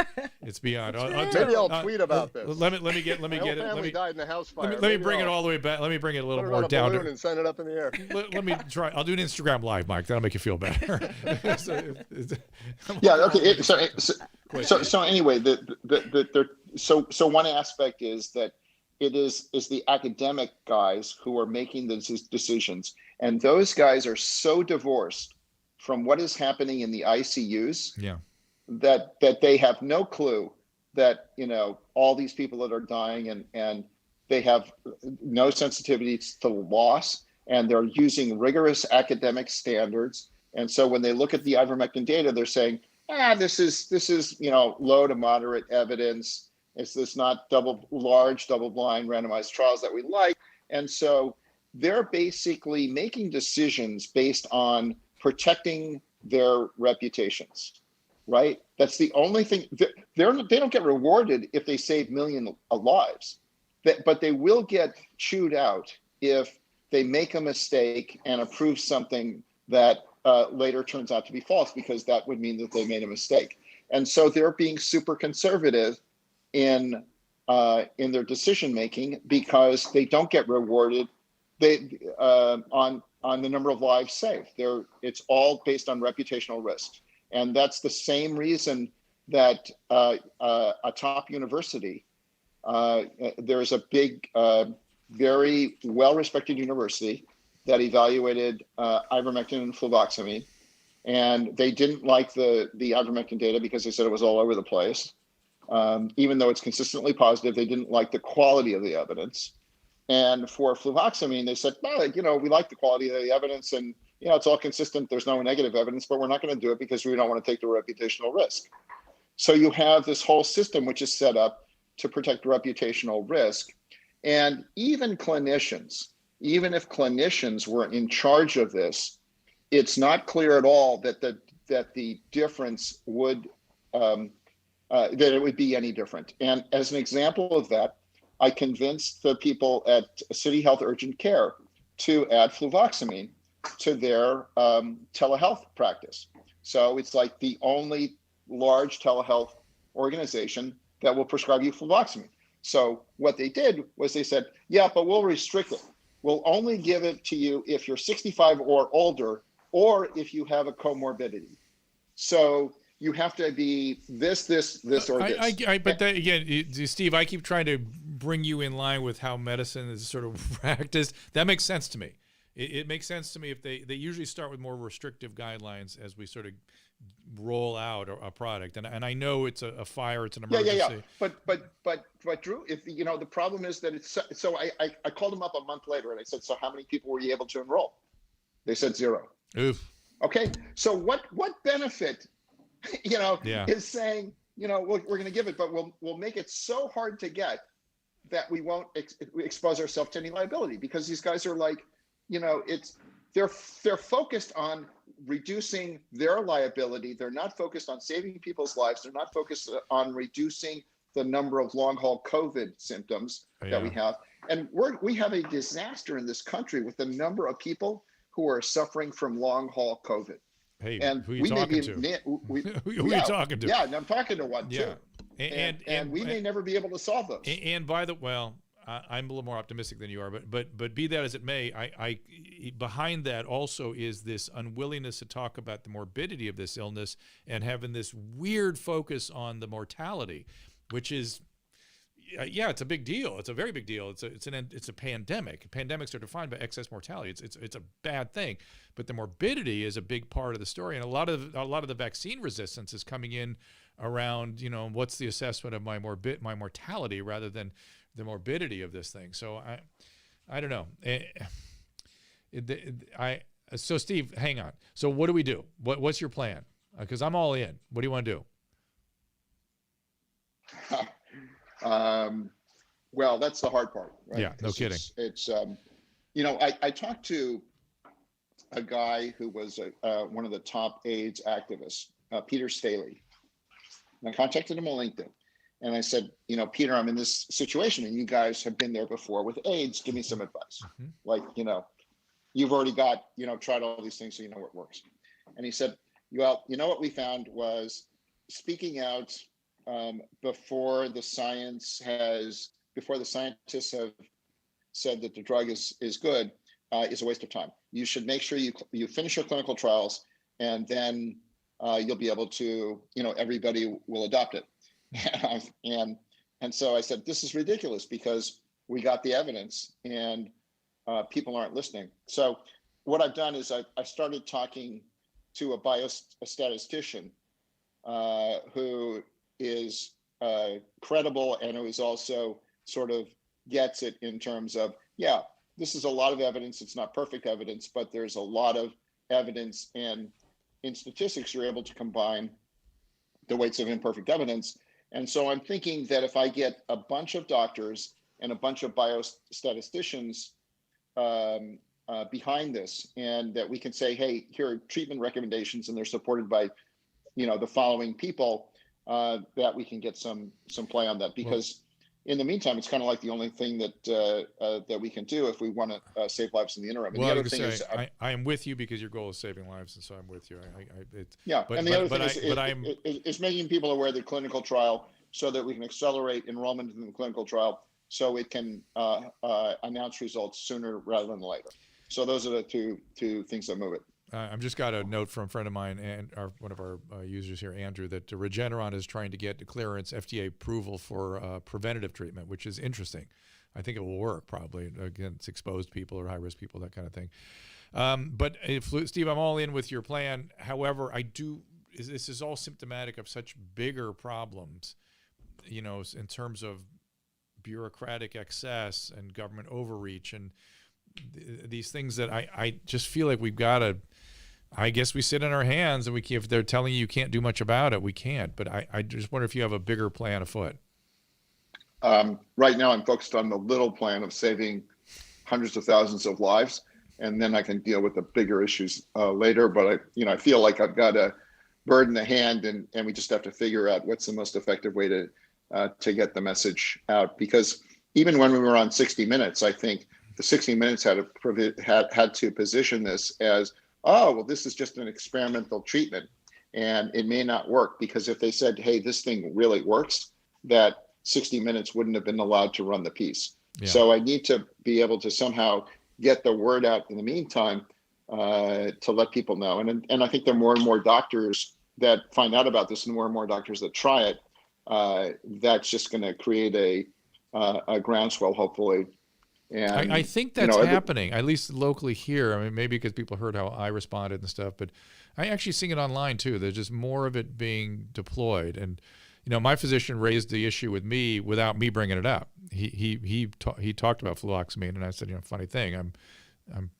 A: It's beyond.
C: Maybe I'll tweet about this.
A: Let me get it.
C: Let me died in a house fire.
A: Let me bring it all the way back. Let me bring it a little
C: put it
A: more
C: on a
A: down
C: balloon and send it up in the air.
A: Let me try. I'll do an Instagram live, Mike. That'll make you feel better.
E: Okay. So anyway, so one aspect is that it is the academic guys who are making these decisions, and those guys are so divorced from what is happening in the ICUs, that they have no clue that, all these people that are dying and they have no sensitivity to loss, and they're using rigorous academic standards. And so when they look at the ivermectin data, they're saying, this is low to moderate evidence. It's not large double-blind randomized trials that we like. And so they're basically making decisions based on protecting their reputations, right? That's the only thing. They don't get rewarded if they save millions of lives, but they will get chewed out if they make a mistake and approve something that later turns out to be false, because that would mean that they made a mistake. And so they're being super conservative in their decision making, because they don't get rewarded on the number of lives saved. It's all based on reputational risk. And that's the same reason that a top university, there's a big, very well-respected university that evaluated ivermectin and fluvoxamine, and they didn't like the ivermectin data because they said it was all over the place. Even though it's consistently positive, they didn't like the quality of the evidence. And for fluvoxamine, they said, we like the quality of the evidence, and it's all consistent. There's no negative evidence, but we're not going to do it because we don't want to take the reputational risk. So you have this whole system which is set up to protect reputational risk. And even if clinicians were in charge of this, it's not clear at all that the difference would that it would be any different. And as an example of that, I convinced the people at City Health Urgent Care to add fluvoxamine to their telehealth practice. So it's like the only large telehealth organization that will prescribe you fluvoxamine. So what they did was they said, yeah, but we'll restrict it. We'll only give it to you if you're 65 or older, or if you have a comorbidity. So you have to be this, or this.
A: But that, again, Steve, I keep trying to bring you in line with how medicine is sort of practiced. That makes sense to me. It makes sense to me if they usually start with more restrictive guidelines as we sort of roll out a product. And I know it's a fire, it's an emergency.
E: Yeah. But Drew, if the problem is that it's so I called them up a month later and I said, so how many people were you able to enroll? They said 0.
A: Oof.
E: Okay. So what benefit, is saying, we're going to give it, but we'll make it so hard to get that we won't expose ourselves to any liability, because these guys are like, they're focused on reducing their liability. They're not focused on saving people's lives. They're not focused on reducing the number of long haul COVID symptoms that we have. And we have a disaster in this country with the number of people who are suffering from long haul COVID.
A: Hey,
E: and
A: who are you talking to? Who are you talking to?
E: Yeah, and I'm talking to one too.
A: And
E: we may never be able to solve those.
A: And I'm a little more optimistic than you are, but be that as it may, I behind that also is this unwillingness to talk about the morbidity of this illness and having this weird focus on the mortality, which is, it's a big deal. It's a very big deal. It's a pandemic. Pandemics are defined by excess mortality. It's a bad thing, but the morbidity is a big part of the story, and a lot of the vaccine resistance is coming in around what's the assessment of my mortality rather than the morbidity of this thing. So I don't know. So Steve, hang on. So what do we do? What's your plan? Because I'm all in. What do you want to do?
E: Well, that's the hard part, right?
A: Yeah, no kidding.
E: It's I talked to a guy who was one of the top AIDS activists, Peter Staley. And I contacted him on LinkedIn. And I said, Peter, I'm in this situation and you guys have been there before with AIDS. Give me some advice. Mm-hmm. Like, you've already got, tried all these things, so you know what works. And he said, well, what we found was speaking out before the scientists have said that the drug is good is a waste of time. You should make sure you finish your clinical trials, and then you'll be able to, everybody will adopt it. And so I said, this is ridiculous because we got the evidence and people aren't listening. So what I've done is I started talking to a biostatistician who is credible and who is also sort of gets it in terms of, this is a lot of evidence. It's not perfect evidence, but there's a lot of evidence, and in statistics, you're able to combine the weights of imperfect evidence. And so I'm thinking that if I get a bunch of doctors and a bunch of biostatisticians behind this, and that we can say, hey, here are treatment recommendations, and they're supported by, the following people, that we can get some play on that. Because in the meantime, it's kind of like the only thing that we can do if we want to save lives in the interim. And the other thing is,
A: I am with you because your goal is saving lives, and so I'm with you.
E: And the other thing is making people aware of the clinical trial so that we can accelerate enrollment in the clinical trial so it can announce results sooner rather than later. So those are the two things that move it.
A: I've just got a note from a friend of mine and one of our users here, Andrew, that Regeneron is trying to get clearance, FDA approval for preventative treatment, which is interesting. I think it will work probably against exposed people or high-risk people, that kind of thing. But Steve, I'm all in with your plan. However, this is all symptomatic of such bigger problems, in terms of bureaucratic excess and government overreach and these things that I just feel like we've got to, I guess we sit in our hands, and if they're telling you can't do much about it, we can't. But I just wonder if you have a bigger plan afoot.
E: Right now, I'm focused on the little plan of saving hundreds of thousands of lives, and then I can deal with the bigger issues later. But I feel like I've got a bird in the hand, and we just have to figure out what's the most effective way to get the message out. Because even when we were on 60 Minutes, I think the 60 Minutes had to position this as, oh, well, this is just an experimental treatment, and it may not work, because if they said, hey, this thing really works, that 60 Minutes wouldn't have been allowed to run the piece. Yeah. So I need to be able to somehow get the word out in the meantime to let people know. And I think there are more and more doctors that find out about this, and more doctors that try it. That's just going to create a groundswell, hopefully. And
A: I think that's happening, at least locally here. I mean, maybe because people heard how I responded and stuff, but I actually seen it online too. There's just more of it being deployed. And my physician raised the issue with me without me bringing it up. He talked about fluvoxamine, and I said, funny thing, I'm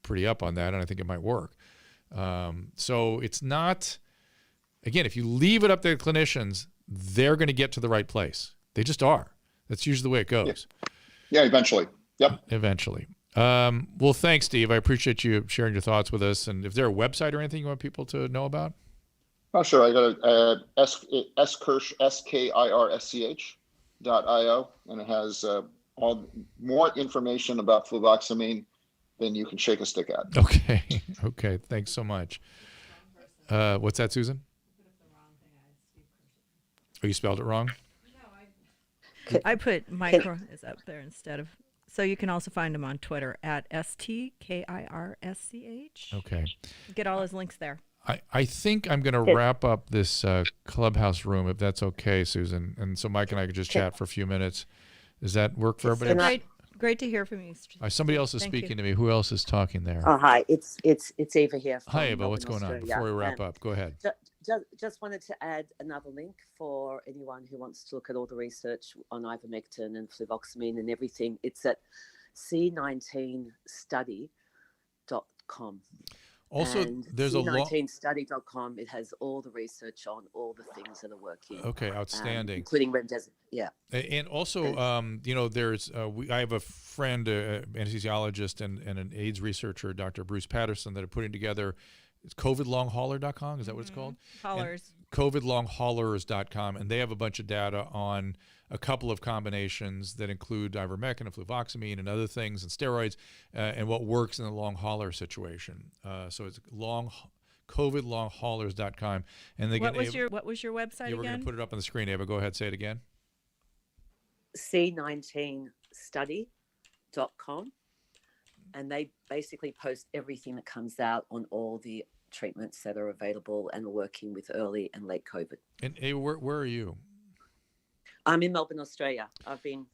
A: pretty up on that, and I think it might work. So it's not, again, if you leave it up to the clinicians, they're going to get to the right place. They just are. That's usually the way it goes.
E: Yeah, eventually. Yep.
A: Eventually. Well, thanks, Steve. I appreciate you sharing your thoughts with us. And is there a website or anything you want people to know about?
E: Oh, sure. I got skirsch.io, and it has all more information about fluvoxamine than you can shake a stick at.
A: Okay. Okay. Thanks so much. What's that, Susan? Oh, you spelled it wrong?
B: I put Mike is up there instead of. So you can also find him on Twitter at STKIRSCH.
A: Okay.
B: Get all his links there.
A: I think I'm going to wrap up this Clubhouse room, if that's okay, Susan. And so Mike and I could just chat for a few minutes. Does that work for everybody?
B: Great to hear from you.
A: Somebody else is speaking to me. Who else is talking there?
H: Oh, hi. It's Eva here.
A: Hi, Eva. What's going on? Before we wrap up, go ahead.
H: Just wanted to add another link for anyone who wants to look at all the research on ivermectin and fluvoxamine and everything. It's at c19study.com.
A: Also,
H: and
A: there's
H: c19study.com. It has all the research on all the things that are working.
A: Okay, outstanding.
H: Including remdesivir. Yeah.
A: And also, there's I have a friend, anesthesiologist and an AIDS researcher, Dr. Bruce Patterson, that are putting together. It's COVIDlongHauler.com. Is that what it's called?
B: Haulers.
A: COVIDlonghaulers.com. And they have a bunch of data on a couple of combinations that include ivermectin and fluvoxamine and other things and steroids and what works in the long hauler situation. So it's COVIDlonghaulers.com. And they
B: what was your website again?
A: We're going to put it up on the screen. Ava, go ahead. Say it again.
H: c19study.com. And they basically post everything that comes out on all the treatments that are available and are working with early and late COVID.
A: And where are you?
H: I'm in Melbourne, Australia. I've been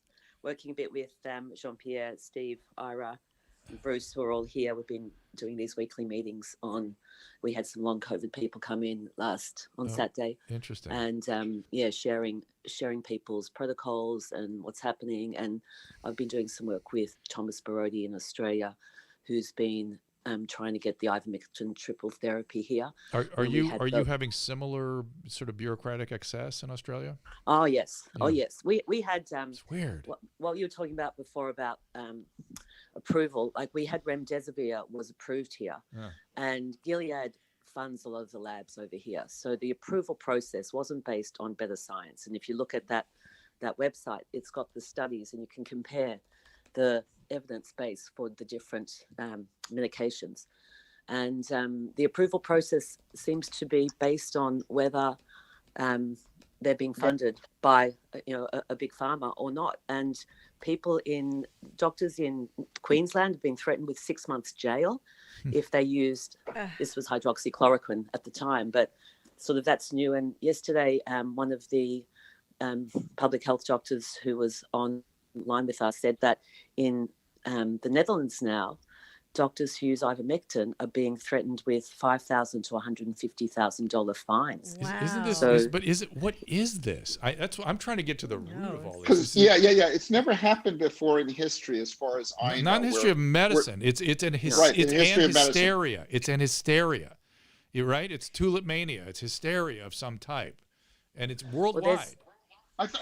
H: working a bit with Jean-Pierre, Steve, Ira, and Bruce, who are all here. We've been doing these weekly meetings we had some long COVID people come in on Saturday.
A: Interesting.
H: And sharing people's protocols and what's happening. And I've been doing some work with Thomas Virality in Australia, who's been trying to get the ivermectin triple therapy here.
A: Are you having similar sort of bureaucratic excess in Australia?
H: Oh yes,
A: Yeah.
H: Oh yes. We had.
A: It's weird.
H: What you were talking about before about approval, like we had remdesivir was approved here, and Gilead funds a lot of the labs over here. So the approval process wasn't based on better science. And if you look at that website, it's got the studies, and you can compare the evidence base for the different medications. And the approval process seems to be based on whether they're being funded by a big pharma or not. And doctors in Queensland have been threatened with 6 months jail if they used, this was hydroxychloroquine at the time, but sort of that's new. And yesterday, one of the public health doctors who was online with us said that in the Netherlands now, doctors who use ivermectin are being threatened with $5,000 to $150,000 fines.
B: Wow.
A: Isn't this? What is this? That's what I'm trying to get to the root of all this.
E: Yeah. It's never happened before in history, as far as I know.
A: Not in history of medicine. It's an hysteria. It's an hysteria. You're right. It's tulip mania. It's hysteria of some type, and it's worldwide.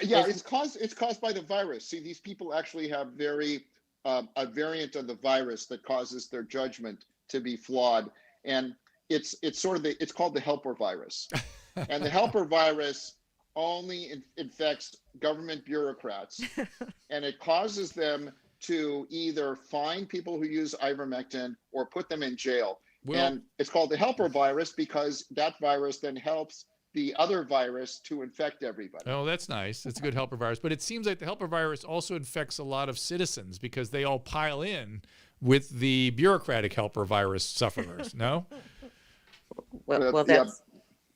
E: It's caused by the virus. See, these people actually have a variant of the virus that causes their judgment to be flawed, and it's called the helper virus, and the helper virus only infects government bureaucrats, and it causes them to either fine people who use ivermectin or put them in jail. And it's called the helper virus because that virus then helps the other virus to infect everybody.
A: Oh, that's nice. It's a good helper virus. But it seems like the helper virus also infects a lot of citizens because they all pile in with the bureaucratic helper virus sufferers, no?
H: Well,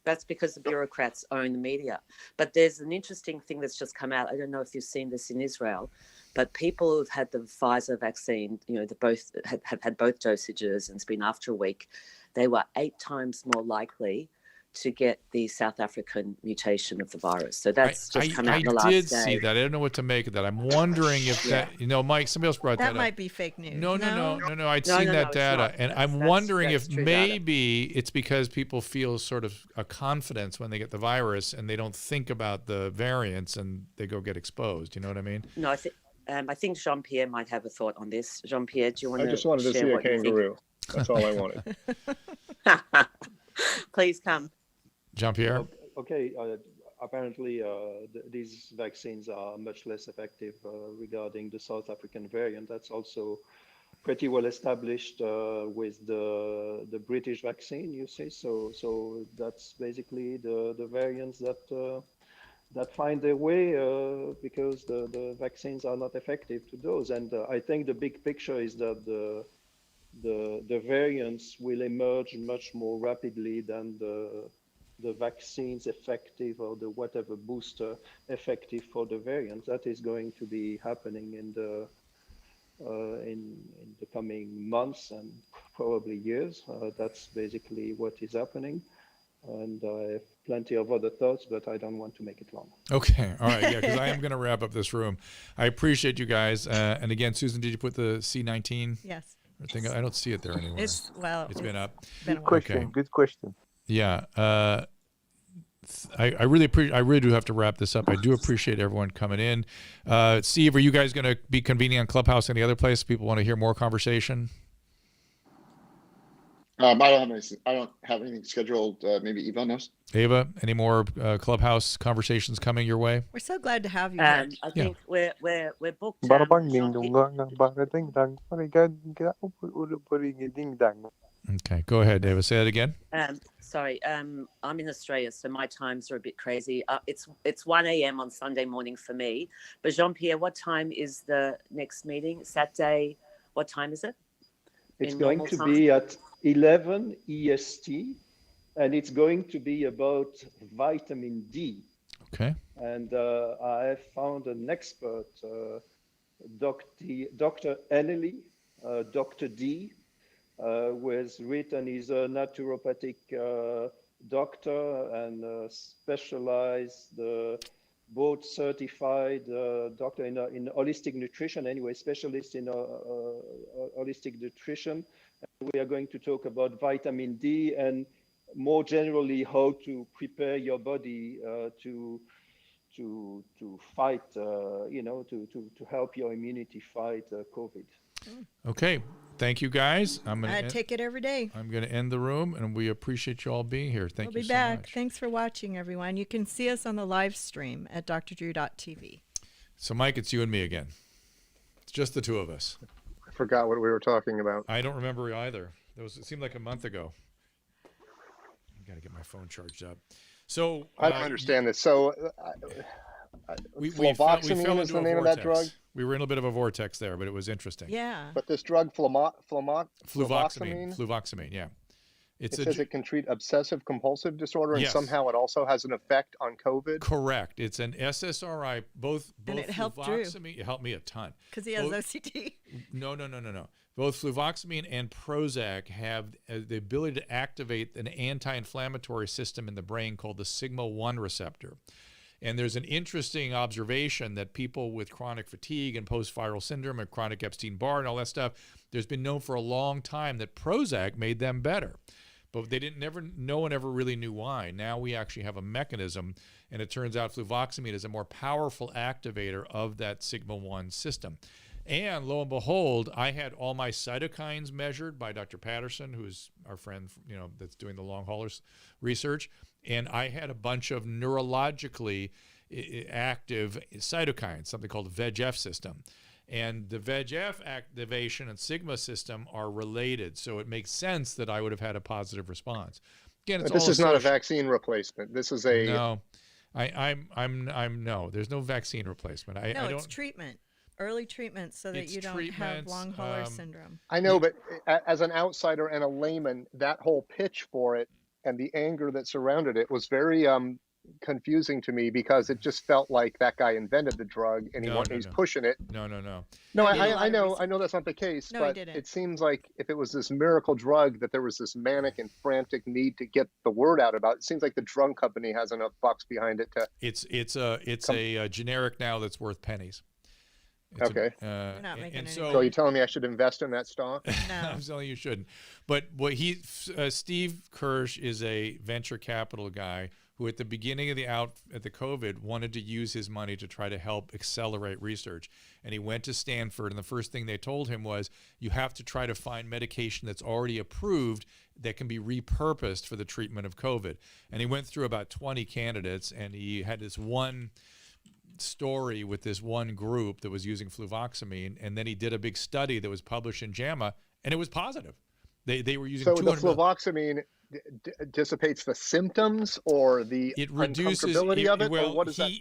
H: that's because the bureaucrats own the media. But there's an interesting thing that's just come out. I don't know if you've seen this in Israel, but people who've had the Pfizer vaccine, they both have had both dosages and it's been after a week, they were 8 times more likely to get the South African mutation of the virus. So that's just come out in the last day.
A: I did see that. I don't know what to make of that. I'm wondering if that, Mike, somebody else brought that up.
B: That might be fake news.
A: No. I'd seen that data. And I'm wondering if maybe it's because people feel sort of a confidence when they get the virus and they don't think about the variants and they go get exposed. You know what I mean?
H: No, I think Jean-Pierre might have a thought on this. Jean-Pierre, do you want to
C: I just wanted to see a kangaroo. That's all I wanted.
H: Please come.
A: Jean-Pierre?
G: Okay. Apparently, these vaccines are much less effective regarding the South African variant. That's also pretty well established with the British vaccine, you see. So that's basically the variants that find their way because the vaccines are not effective to those. And I think the big picture is that the variants will emerge much more rapidly than the vaccines effective or the whatever booster effective for the variants. That is going to be happening in the coming months and probably years. That's basically what is happening. And I have plenty of other thoughts, but I don't want to make it long.
A: Okay. All right. Yeah, because I am going to wrap up this room. I appreciate you guys. And again, Susan, did you put the C19?
B: Yes.
A: Thing? I don't see it there anymore.
B: It's
A: been up.
I: Good question. Okay. Good question.
A: Yeah. I really do have to wrap this up. I do appreciate everyone coming in. Steve, are you guys going to be convening on Clubhouse or any other place? People want to hear more conversation?
E: I don't have anything scheduled. Maybe Eva knows.
A: Eva, any more Clubhouse conversations coming your way?
B: We're so glad to have you.
H: I think we're booked.
A: Okay, go ahead, Eva. Say that again.
H: Sorry, I'm in Australia, so my times are a bit crazy. It's 1 a.m. on Sunday morning for me. But Jean-Pierre, what time is the next meeting? Saturday. What time is it?
G: It's going to be at 11 EST, and it's going to be about vitamin D.
A: Okay.
G: And I have found an expert, Dr. Anneli, Dr. D, who has written, he's a naturopathic doctor and specialized, both certified doctor in holistic nutrition, anyway, specialist in holistic nutrition. And we are going to talk about vitamin D and more generally how to prepare your body to fight, to help your immunity fight COVID.
A: Okay. Thank you, guys.
B: I take it every day.
A: I'm going to end the room, and we appreciate you all being here. Thank you so much. We'll be back.
B: Thanks for watching, everyone. You can see us on the live stream at drdrew.tv.
A: So, Mike, it's you and me again. It's just the two of us.
C: I forgot what we were talking about.
A: I don't remember either. It seemed like a month ago. I got to get my phone charged up. So
C: I don't understand this. So fluvoxamine is the name of that drug?
A: We were in a bit of a vortex there, but it was interesting.
B: Yeah.
C: But this drug, fluvoxamine,
A: yeah.
C: It says it can treat obsessive compulsive disorder, and somehow it also has an effect on COVID.
A: Correct. It's an SSRI. Both
B: and it helped Drew.
A: It helped me a ton.
B: Because he has OCD.
A: No. Both fluvoxamine and Prozac have the ability to activate an anti-inflammatory system in the brain called the sigma-1 receptor. And there's an interesting observation that people with chronic fatigue and post-viral syndrome and chronic Epstein-Barr and all that stuff, there's been known for a long time that Prozac made them better. But no one ever really knew why. Now we actually have a mechanism, And it turns out fluvoxamine is a more powerful activator of that sigma-1 system. And lo and behold, I had all my cytokines measured by Dr. Patterson, who's our friend, that's doing the long haulers research. And I had a bunch of neurologically active cytokines, something called the VEGF system. And the VEGF activation and sigma system are related. So it makes sense that I would have had a positive response. Again,
C: this is not a vaccine replacement. This is a
A: no. I'm no. There's no vaccine replacement. I don't.
B: It's treatment, early treatment, so that you don't have long hauler syndrome.
C: I know, but as an outsider and a layman, that whole pitch for it and the anger that surrounded it was very confusing to me, because it just felt like that guy invented the drug and he's pushing it.
A: No.
C: I know that's not the case, but it seems like if it was this miracle drug that there was this manic and frantic need to get the word out about. It seems like the drug company has enough bucks behind it to.
A: It's a generic now that's worth pennies.
C: So you're telling me I should invest in that stock?
B: No.
A: I'm telling you shouldn't. But Steve Kirsch is a venture capital guy who at the beginning of the COVID wanted to use his money to try to help accelerate research. And he went to Stanford, and the first thing they told him was, you have to try to find medication that's already approved that can be repurposed for the treatment of COVID. And he went through about 20 candidates, and he had this one story with this one group that was using fluvoxamine, and then he did a big study that was published in JAMA, and it was positive. They were using 200
C: the fluvoxamine dissipates the symptoms, or the uncomfortability of it?
A: Well,
C: or what is that?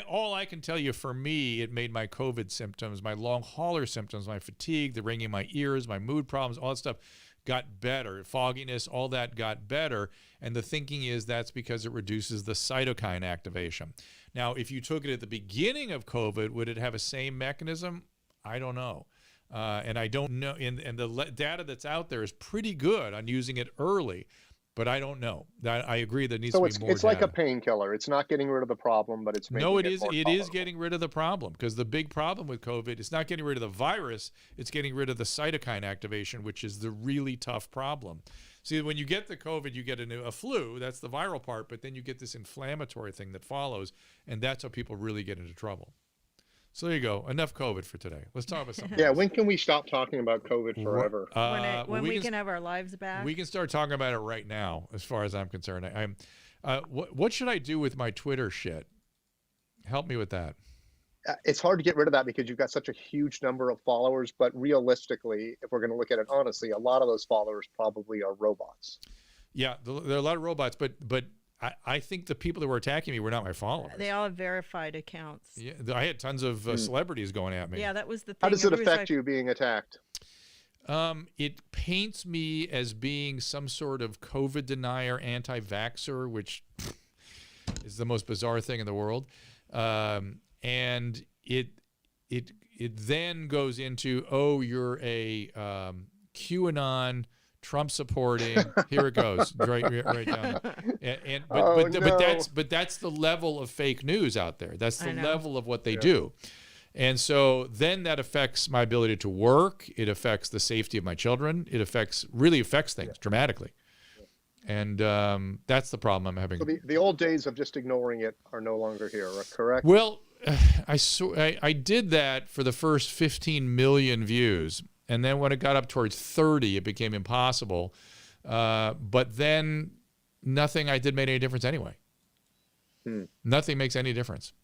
A: All I can tell you, for me, it made my COVID symptoms, my long hauler symptoms, my fatigue, the ringing in my ears, my mood problems, all that stuff got better. Fogginess, all that got better. And the thinking is that's because it reduces the cytokine activation. Now, if you took it at the beginning of COVID, would it have a same mechanism? I don't know. And I don't know. And the data that's out there is pretty good on using it early, but I don't know. I agree that needs to be more data. So
C: it's like a painkiller. It's not getting rid of the problem, but it's making it more
A: it is getting rid of the problem, because the big problem with COVID is not getting rid of the virus, it's getting rid of the cytokine activation, which is the really tough problem. See, when you get the COVID, you get a flu, that's the viral part, but then you get this inflammatory thing that follows, and that's how people really get into trouble. So there you go. Enough COVID for today. Let's talk about something else.
C: When can we stop talking about COVID forever?
B: When we can have our lives back?
A: We can start talking about it right now, as far as I'm concerned. What should I do with my Twitter shit? Help me with that.
C: It's hard to get rid of that because you've got such a huge number of followers. But realistically, if we're going to look at it honestly, a lot of those followers probably are robots.
A: Yeah, there are a lot of robots, but I think the people that were attacking me were not my followers.
B: They all have verified accounts.
A: Yeah, I had tons of celebrities going at me.
B: Yeah, that was the thing.
C: How does it affect you being attacked?
A: It paints me as being some sort of COVID denier, anti-vaxxer, which is the most bizarre thing in the world. And it then goes into, oh, you're a QAnon, Trump supporting. Here it goes, right down. But that's the level of fake news out there. That's the level of what they do. And so then that affects my ability to work. It affects the safety of my children. It really affects things dramatically. And that's the problem I'm having.
C: So the old days of just ignoring it are no longer here, correct?
A: Well, I did that for the first 15 million views. And then when it got up towards 30, it became impossible. But then nothing I did made any difference anyway. Nothing makes any difference.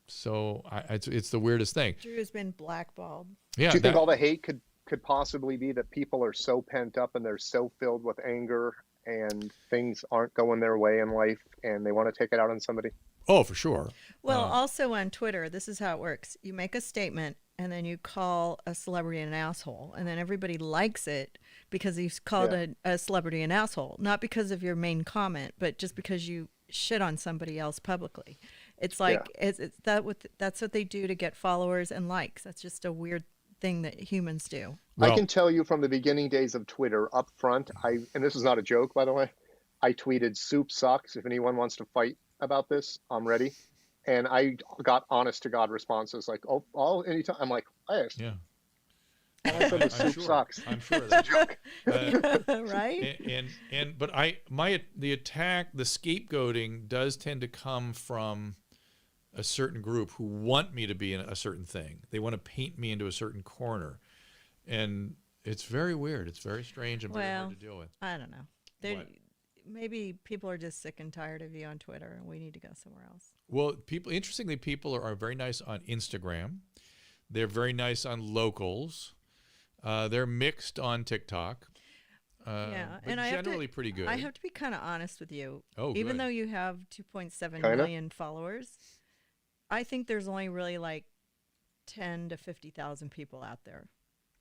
A: So it's the weirdest thing.
B: Drew has been blackballed.
C: Yeah. Do you think all the hate could possibly be that people are so pent up and they're so filled with anger and things aren't going their way in life and they want to take it out on somebody?
A: Oh, for sure.
B: Well, also on Twitter, this is how it works. You make a statement and then you call a celebrity an asshole, and then everybody likes it because he's called a celebrity an asshole, not because of your main comment, but just because you shit on somebody else publicly. It's like that's what they do to get followers and likes. That's just a weird thing that humans do.
C: Well, I can tell you from the beginning days of Twitter up front, and this is not a joke, by the way, I tweeted soup sucks. If anyone wants to fight about this, I'm ready. And I got honest to God responses like, anytime. I'm like, hey.
A: Yeah.
C: All I said was
A: I'm
C: soup
A: sure.
C: sucks.
A: I'm sure of that.
B: Right?
A: The scapegoating does tend to come from a certain group who want me to be in a certain thing. They want to paint me into a certain corner. And it's very weird. It's very strange and very hard to deal with.
B: I don't know. Maybe people are just sick and tired of you on Twitter, and we need to go somewhere else.
A: Well, interestingly, people are very nice on Instagram. They're very nice on Locals. They're mixed on TikTok.
B: Yeah,
A: but
B: and
A: generally pretty good.
B: I have to be kind of honest with you.
A: Oh,
B: even
A: good.
B: though you have 2.7 million followers, I think there's only really like 10 to 50,000 people out there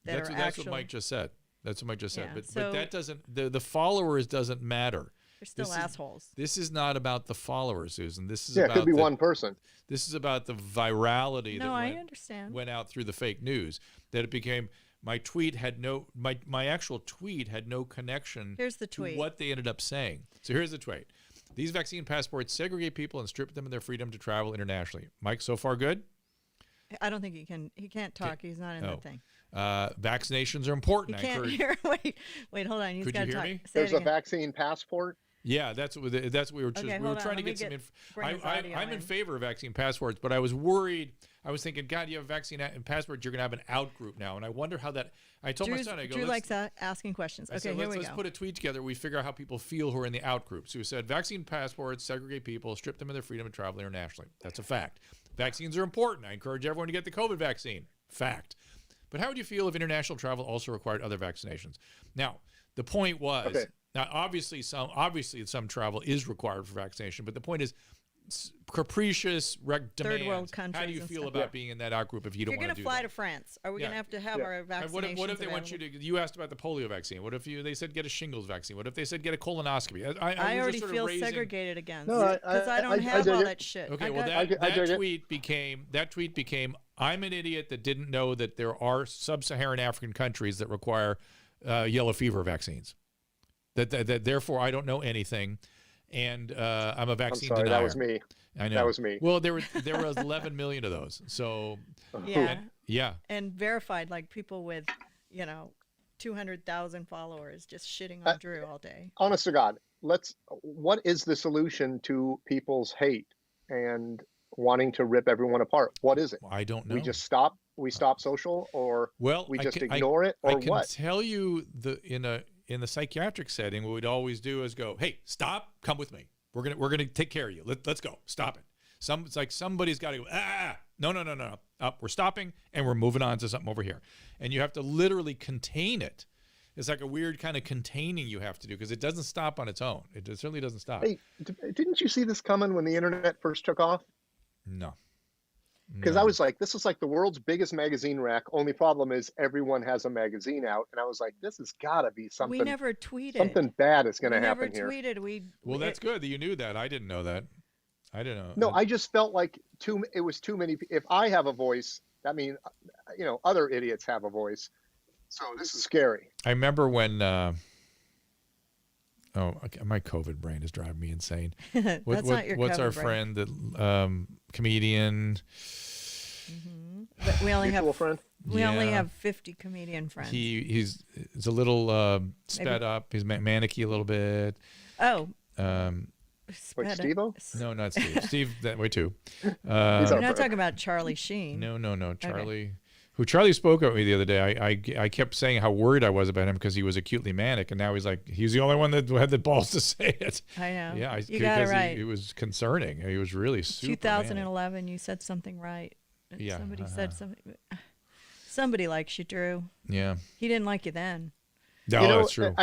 A: That's what Mike just said. That's what Mike just said.
B: Yeah,
A: But that doesn't. The followers doesn't matter.
B: They're still assholes.
A: This is not about the followers, Susan. This is
C: it
A: about
C: could be one person.
A: This is about the virality
B: I understand.
A: Went out through the fake news. That it became my tweet had my actual tweet had no connection.
B: Here's the tweet.
A: To what they ended up saying. So here's the tweet. These vaccine passports segregate people and strip them of their freedom to travel internationally. Mike, so far good?
B: I don't think he can. He can't talk. He's not in the thing.
A: Vaccinations are important.
B: He can't hear. Wait, hold on. He's got to talk.
A: Me?
C: There's a vaccine passport.
A: Yeah, that's what we were. We were trying to get some info. I'm in favor of vaccine passports, but I was worried. I was thinking, God, you have a vaccine passport, you're going to have an out group now, and I wonder how that. I told my son, I go,
B: Drew likes asking questions. Okay, here we go.
A: Let's put a tweet together. We figure out how people feel who are in the out group. So we said, vaccine passports segregate people, strip them of their freedom to travel internationally. That's a fact. Vaccines are important. I encourage everyone to get the COVID vaccine. Fact. But how would you feel if international travel also required other vaccinations? Now, the point was. Now, obviously, some travel is required for vaccination, but the point is capricious demands.
B: Third world countries.
A: How do you feel about being in that out group if you don't want to do that?
B: You're going to fly to France. Are we going to have our vaccinations
A: What if they want you to? You asked about the polio vaccine. What if they said get a shingles vaccine? What if they said get a colonoscopy?
B: I already feel segregated against because I don't have all that shit.
A: Okay, that tweet became I'm an idiot that didn't know that there are sub-Saharan African countries that require yellow fever vaccines. That therefore I don't know anything, and I'm a vaccine denier.
C: That was me.
A: I know.
C: That was me.
A: Well, there was 11 million of those. So
B: and verified, like people with 200,000 followers just shitting on Drew all day.
C: Honest to God, what is the solution to people's hate and wanting to rip everyone apart? What is it?
A: I don't know.
C: We just stop. We stop social, or we just ignore it, or what?
A: I can tell you in the psychiatric setting, what we'd always do is go, hey, stop, come with me. We're gonna take care of you. Let's go. Stop it. It's like somebody's got to go, no. We're stopping and we're moving on to something over here. And you have to literally contain it. It's like a weird kind of containing you have to do because it doesn't stop on its own. It certainly doesn't stop.
C: Hey, didn't you see this coming when the internet first took off?
A: No.
C: Because I was like, this is like the world's biggest magazine rack. Only problem is everyone has a magazine out. And I was like, this has got to be something.
B: We never tweeted.
C: Something bad is going to happen here.
B: We never tweeted.
A: Well, that's good that you knew that. I didn't know that. I didn't know.
C: No, I just felt like it was too many. If I have a voice, that means, other idiots have a voice. So this is scary.
A: I remember when, my COVID brain is driving me insane. What's our friend, the comedian?
B: Mm-hmm. But we only have 50 comedian friends.
A: He's a little sped up. He's manicky a little bit.
B: Oh.
C: Wait, Steve-O?
A: No, not Steve. Steve, that way too.
B: You're not talking about Charlie Sheen.
A: No. Charlie. Okay. Who Charlie spoke at me the other day. I kept saying how worried I was about him because he was acutely manic, and now he's the only one that had the balls to say it.
B: I know.
A: Yeah,
B: you got it right.
A: It was concerning. He was really super
B: 2011,
A: manic.
B: You said something right.
A: Yeah.
B: Somebody said something. Somebody likes you, Drew.
A: Yeah.
B: He didn't like you then.
A: No, that's true.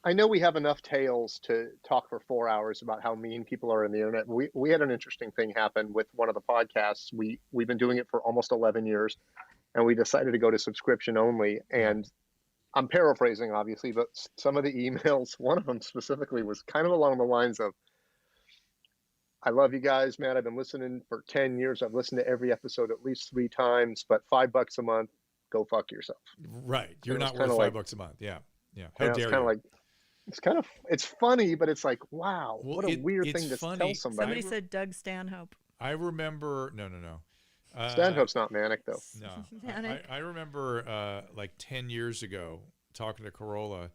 C: I know we have enough tales to talk for 4 hours about how mean people are on the internet. We had an interesting thing happen with one of the podcasts. We've been doing it for almost 11 years. And we decided to go to subscription only. And I'm paraphrasing, obviously, but some of the emails, one of them specifically was kind of along the lines of, I love you guys, man. I've been listening for 10 years. I've listened to every episode at least 3 times, but $5 a month, go fuck yourself.
A: Right. You're not worth $5 a month. Yeah. How dare you?
C: It's funny, but it's like, wow, what a weird thing to tell somebody.
B: Somebody said Doug Stanhope.
A: I remember, no.
C: Stanhope's not manic, though.
A: No.
B: Manic.
A: I remember like 10 years ago talking to Carolla,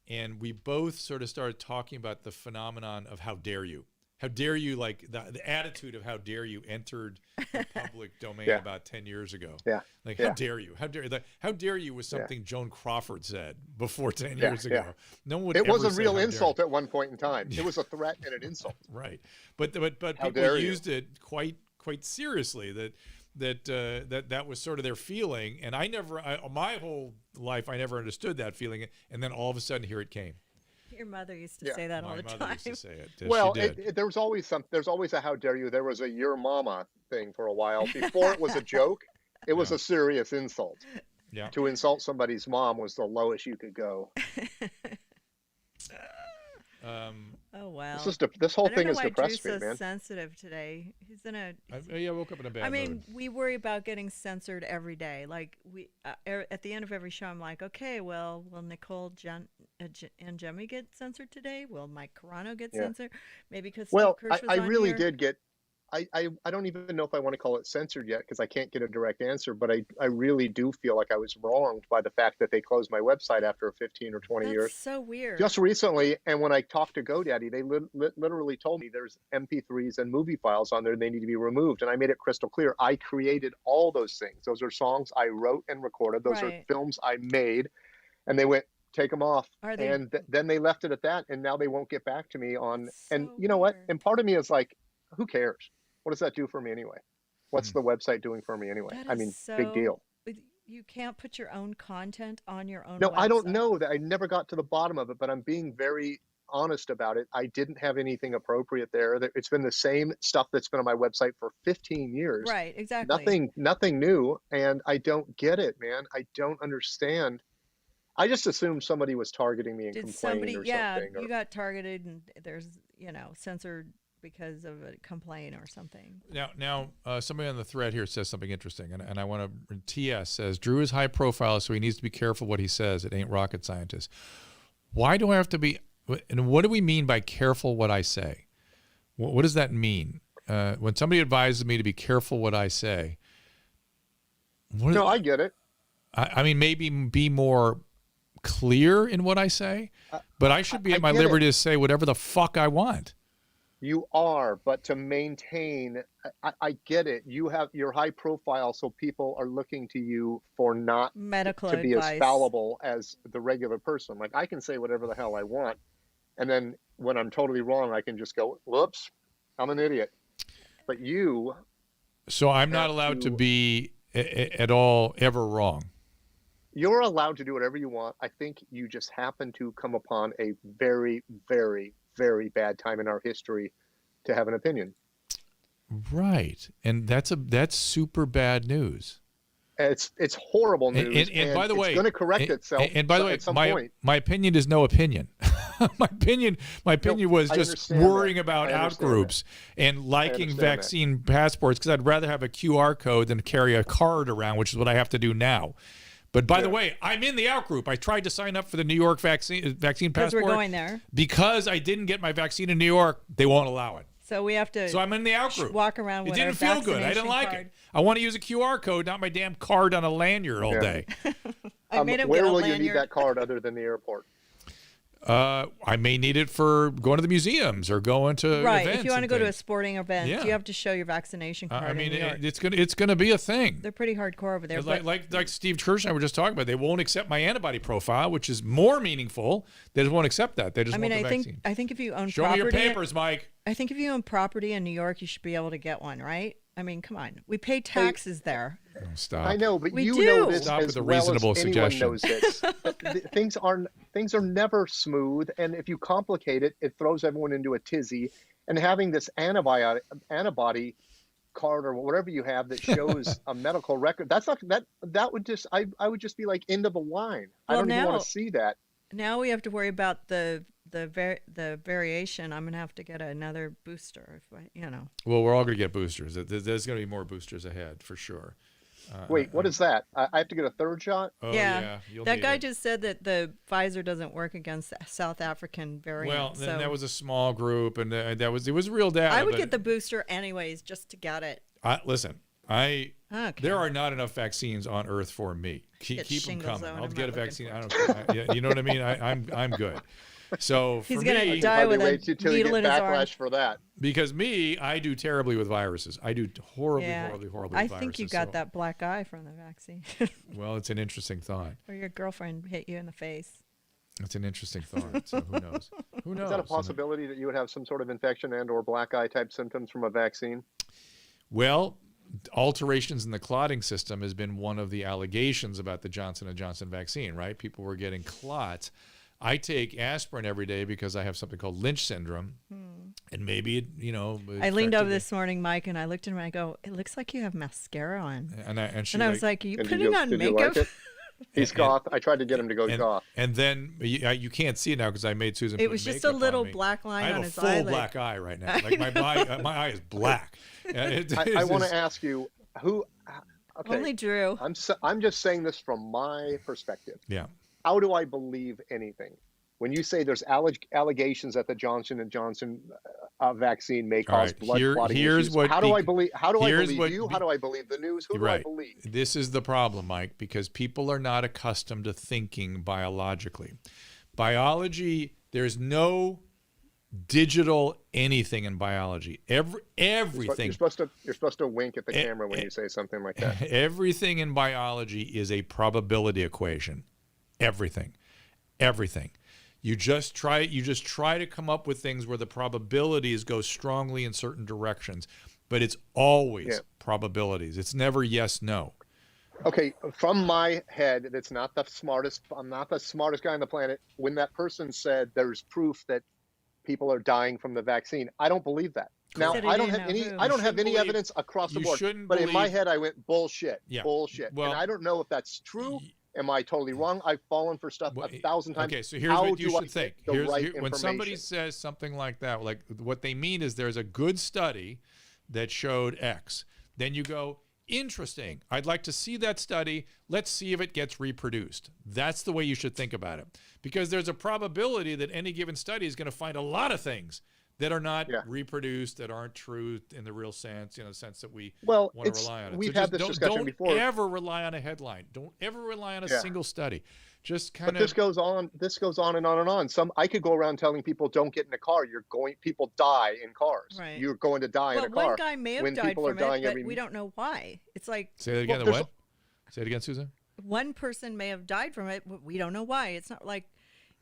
A: and we both sort of started talking about the phenomenon of how dare you. How dare you, like the attitude of how dare you entered the public domain about 10 years ago.
C: Yeah.
A: Like, how dare you? How dare you was something Joan Crawford said before 10 years ago. No one would
C: It
A: ever
C: was a
A: say,
C: real
A: "How dare
C: insult
A: you."
C: at one point in time. It was a threat and an insult.
A: Right. But people used it quite seriously, that was sort of their feeling. And my whole life, I never understood that feeling. And then all of a sudden, here it came.
B: Your mother used to say that all the time.
A: My mother used to say it.
C: Well,
A: she did.
C: there's always a how dare you. There was a your mama thing for a while. Before it was a joke, it was a serious insult.
A: Yeah.
C: To insult somebody's mom was the lowest you could go.
B: Oh wow!
C: This whole thing has depressed me,
B: Drew's so
C: man.
B: sensitive today. He's in a.
A: I woke up in a bad mood.
B: We worry about getting censored every day. Like at the end of every show, I'm like, okay, well, will Nicole, and Jemmy get censored today? Will Mike Carano get censored? Maybe because Steve Kirsch was
C: I
B: on
C: really
B: here?
C: did get. I don't even know if I want to call it censored yet because I can't get a direct answer, but I really do feel like I was wronged by the fact that they closed my website after 15 or 20 years.
B: That's so weird.
C: Just recently, and when I talked to GoDaddy, they literally told me there's MP3s and movie files on there and they need to be removed. And I made it crystal clear. I created all those things. Those are songs I wrote and recorded. Those are films I made. And they went, take them off. And then they left it at that. And now they won't get back to me on. And you know what? And part of me is like, who cares? What does that do for me anyway? What's the website doing for me anyway? I mean, big deal.
B: You can't put your own content on your own
C: No,
B: website.
C: I don't know that. I never got to the bottom of it, but I'm being very honest about it. I didn't have anything appropriate there. It's been the same stuff that's been on my website for 15 years.
B: Right, exactly.
C: Nothing new. And I don't get it, man. I don't understand. I just assumed somebody was targeting me and complaining or something.
B: Yeah, you got targeted and there's, censored because of a complaint or something.
A: Now, somebody on the thread here says something interesting, and I want to. TS says Drew is high profile, so he needs to be careful what he says. It ain't rocket scientist. Why do I have to be? And what do we mean by careful what I say? What does that mean? When somebody advises me to be careful what I say.
C: I get it.
A: I mean, maybe be more clear in what I say, but I should be at my liberty to say whatever the fuck I want.
C: You are, but to maintain, I get it. You're high profile, so people are looking to you for not
B: medical
C: to be
B: advice.
C: As fallible as the regular person. Like I can say whatever the hell I want, and then when I'm totally wrong, I can just go, "Whoops, I'm an idiot." But you,
A: so I'm not allowed to be at all ever wrong.
C: You're allowed to do whatever you want. I think you just happen to come upon a very, very, very bad time in our history to have an opinion.
A: Right. And that's super bad news.
C: It's horrible news.
A: And by the way,
C: it's going to correct itself.
A: And by the way,
C: at some point.
A: My opinion is no opinion. my opinion was just worrying about outgroups and liking vaccine passports because I'd rather have a QR code than carry a card around, which is what I have to do now. But by the way, I'm in the outgroup. I tried to sign up for the New York vaccine passport.
B: Because we're going there.
A: Because I didn't get my vaccine in New York, they won't allow it.
B: So we have to.
A: So I'm in the outgroup.
B: Walk around with
A: it didn't feel good. I didn't like it. I want to use a QR code, not my damn card on a lanyard all day.
B: I made him
C: where
B: get a
C: will
B: lanyard.
C: you need that card other than the airport?
A: I may need it for going to the museums or going to events.
B: If you want to go to a sporting event, you have to show your vaccination card.
A: I mean,
B: in New York.
A: it's gonna be a thing.
B: They're pretty hardcore over there.
A: Like Steve Kirsch and I were just talking about. They won't accept my antibody profile, which is more meaningful. They just won't accept that. They just want the vaccine.
B: I think if you own
A: show
B: property,
A: me your papers, Mike.
B: I think if you own property in New York, you should be able to get one, right? I mean, come on. We pay taxes there.
A: Oh, stop.
C: I know, but
B: we
C: you
B: do.
C: know this
A: Stop
C: as
A: with the
C: well
A: reasonable
C: as anyone
A: suggestion.
C: knows this. Things are never smooth, and if you complicate it, it throws everyone into a tizzy. And having this antibody card or whatever you have that shows a medical record, that's not that would just I would just be like end of the line. I don't even want to see that.
B: Now we have to worry about the variation. I'm gonna have to get another booster
A: Well, we're all gonna get boosters. There's gonna be more boosters ahead for sure.
C: Wait, what is that? I have to get a third shot?
A: Oh, yeah.
B: That guy just said that the Pfizer doesn't work against the South African variant.
A: Well, then that was a small group, and it was real data.
B: I would get the booster anyways, just to get it.
A: Listen, I
B: Okay.
A: There are not enough vaccines on Earth for me. Keep them coming. I'll get a vaccine. I don't care. You know what I mean? I'm good. So
B: he's
A: for
B: gonna
A: me,
B: die with a
C: till you
B: needle
C: get
B: in his arm.
C: backlash for that.
A: Because me, I do terribly with viruses. I do horribly with viruses.
B: I think you got that black eye from the vaccine.
A: Well, it's an interesting thought.
B: Or your girlfriend hit you in the face.
A: It's an interesting thought. So who knows? Who knows?
C: Is that a possibility that you would have some sort of infection and or black eye type symptoms from a vaccine?
A: Well, alterations in the clotting system has been one of the allegations about the Johnson & Johnson vaccine, right? People were getting clots. I take aspirin every day because I have something called Lynch syndrome. And maybe, it
B: I leaned over this morning, Mike, and I looked at him and I go, it looks like you have mascara on.
A: And
B: I was like, are you putting on makeup?
C: Like he's goth. I tried to get him to go goth.
A: And then you can't see it now because I made Susan.
B: It was just a little black line on his eyelid.
A: I have a full black eye right now. Like my eye is black.
C: I want to ask you who. Okay,
B: only Drew.
C: I'm just saying this from my perspective.
A: Yeah.
C: How do I believe anything when you say there's allegations that the Johnson & Johnson vaccine may cause blood clotting issues? How do I believe you? How do I believe the news? Who do I believe?
A: This is the problem, Mike, because people are not accustomed to thinking biologically. Biology, there's no digital anything in biology. Everything.
C: You're supposed to wink at the camera when you say something like that.
A: Everything in biology is a probability equation. Everything. You just try to come up with things where the probabilities go strongly in certain directions, but it's always probabilities. It's never yes, no.
C: Okay, from my head, that's not the smartest. I'm not the smartest guy on the planet. When that person said there's proof that people are dying from the vaccine, I don't believe that. Now, I don't have any evidence across the board. But in my head, I went bullshit. Yeah. Bullshit. Well, and I don't know if that's true. Am I totally wrong? I've fallen for stuff 1,000 times.
A: Okay, so here's what you should think. When somebody says something like that, like what they mean is there's a good study that showed X. Then you go, interesting. I'd like to see that study. Let's see if it gets reproduced. That's the way you should think about it. Because there's a probability that any given study is going to find a lot of things that are not reproduced, that aren't true in the real sense, the sense that we want to rely on it.
C: We've had this discussion before.
A: Don't ever rely on a headline. Don't ever rely on a single study. Just kind of.
C: This goes on and on and on. I could go around telling people don't get in a car. People die in cars.
B: Right.
C: You're going to die in a car.
B: One guy may have died from it, but we don't know why. It's like.
A: Say that again. What? Say it again, Susan.
B: One person may have died from it, but we don't know why. It's not like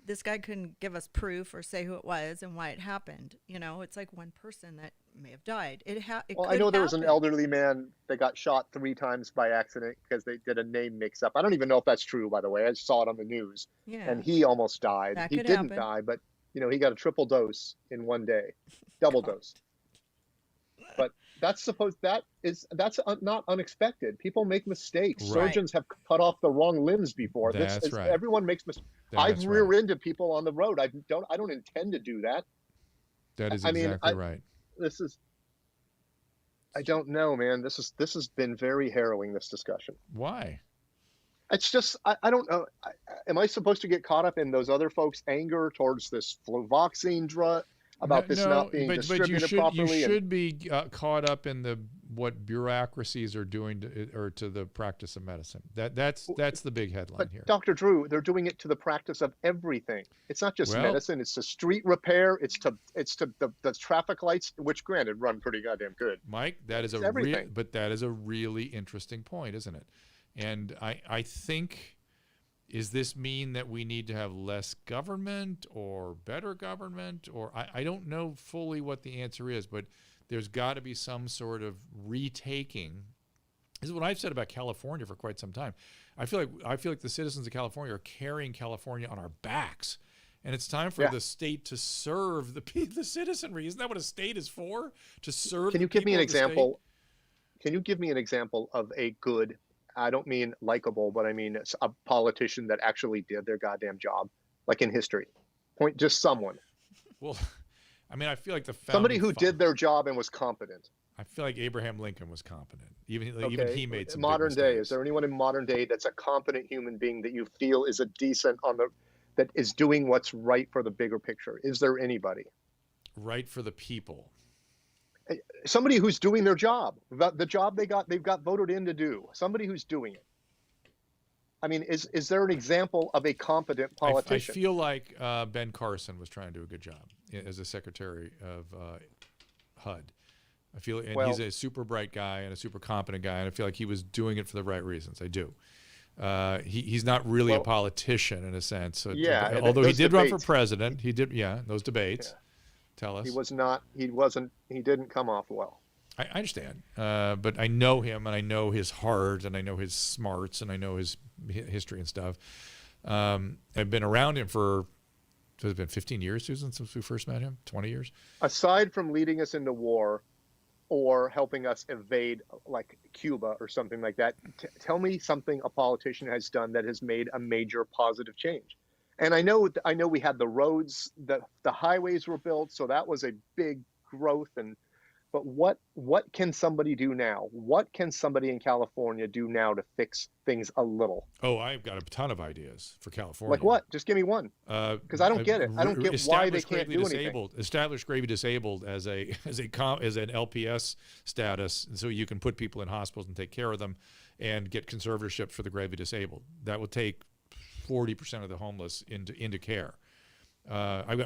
B: this guy couldn't give us proof or say who it was and why it happened. It's like one person that may have died.
C: I know there was an elderly man that got shot 3 times by accident because they did a name mix-up. I don't even know if that's true, by the way. I just saw it on the news.
B: Yeah.
C: And he almost died. He didn't die, but he got a triple dose in one day, double dose. But that's not unexpected. People make mistakes. Right. Surgeons have cut off the wrong limbs before.
A: That's right.
C: Everyone makes mistakes. I've rear-ended people on the road. I don't intend to do that.
A: That is exactly right.
C: I don't know, man. This has been very harrowing, this discussion.
A: Why?
C: It's just, I don't know. Am I supposed to get caught up in those other folks' anger towards this fluvoxamine drug? About this not being distributed properly.
A: You should be caught up in what bureaucracies are doing to the practice of medicine. That's the big headline here.
C: Dr. Drew, they're doing it to the practice of everything. It's not just medicine. It's to street repair. It's to the traffic lights, which granted run pretty goddamn good.
A: Mike, that is that is a really interesting point, isn't it? And I think. Does this mean that we need to have less government or better government? Or I don't know fully what the answer is, but there's got to be some sort of retaking. This is what I've said about California for quite some time. I feel like the citizens of California are carrying California on our backs. And it's time for the state to serve the citizenry. Isn't that what a state is for? To serve
C: Can you give me an example? Can you give me an example of a good, I don't mean likable, but I mean a politician that actually did their goddamn job, like in history? Just someone.
A: Well, I mean, I feel like
C: somebody who did their job and was competent.
A: I feel like Abraham Lincoln was competent. Even he made some
C: modern day. Is there anyone in modern day that's a competent human being that you feel is a decent that is doing what's right for the bigger picture? Is there anybody?
A: Right for the people.
C: somebody who's doing their job, the job they've got voted in to do, somebody who's doing it. I mean, is there an example of a competent politician?
A: I feel like Ben Carson was trying to do a good job as a secretary of HUD. I feel, and he's a super bright guy and a super competent guy, and I feel like he was doing it for the right reasons. I do. He's not really a politician in a sense. So
C: yeah.
A: Although he did run for president, he did. Yeah, those debates. Yeah. Tell us.
C: He was not. He wasn't. He didn't come off well.
A: I understand, but I know him, and I know his heart, and I know his smarts, and I know his history and stuff. I've been around him for. It's been 15 years, Susan, since we first met him. 20 years.
C: Aside from leading us into war, or helping us evade like Cuba or something like that, tell me something a politician has done that has made a major positive change. And I know we had the roads, the highways were built, so that was a big growth. But what can somebody do now? What can somebody in California do now to fix things a little?
A: Oh, I've got a ton of ideas for California.
C: Like what? Just give me one. Because I don't get it. I don't get why they can't do anything.
A: Establish gravely disabled as an LPS status, so you can put people in hospitals and take care of them, and get conservatorship for the gravely disabled. That will take 40% of the homeless into care.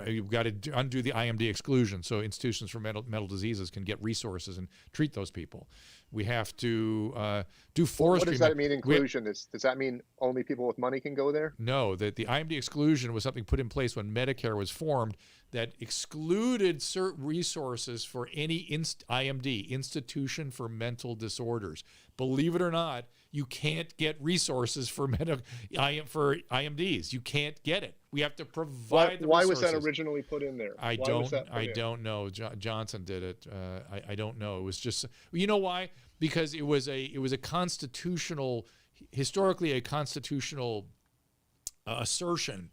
A: You've got to undo the IMD exclusion, so institutions for mental diseases can get resources and treat those people. We have to do forestry.
C: What does that mean, inclusion? Does that mean only people with money can go there?
A: No, the IMD exclusion was something put in place when Medicare was formed that excluded certain resources for any IMD, Institution for Mental Disorders. Believe it or not, you can't get resources for IMDs. You can't get it. We have to provide the resources.
C: Why was that originally put in there?
A: I don't know. Johnson did it. I don't know. It was just, you know why? Because it was a constitutional, historically a constitutional assertion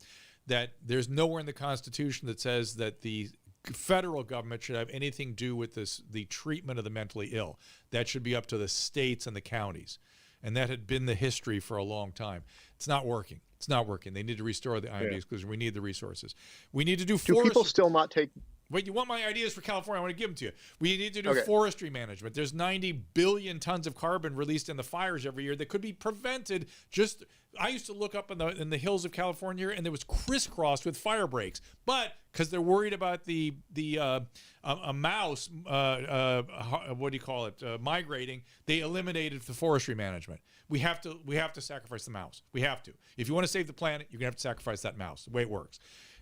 A: that there's nowhere in the Constitution that says that the federal government should have anything to do with the treatment of the mentally ill. That should be up to the states and the counties. And that had been the history for a long time. It's not working. It's not working. They need to restore the IMD exclusion. We need the resources. We need to do forestry.
C: Do people still not take...
A: Wait, you want my ideas for California? I want to give them to you. We need to do forestry management. There's 90 billion tons of carbon released in the fires every year that could be prevented. I used to look up in the hills of California, and there was crisscrossed with fire breaks. But because they're worried about a mouse, what do you call it, migrating, they eliminated the forestry management. We have to sacrifice the mouse. We have to. If you want to save the planet, you're gonna have to sacrifice that mouse. The way it works.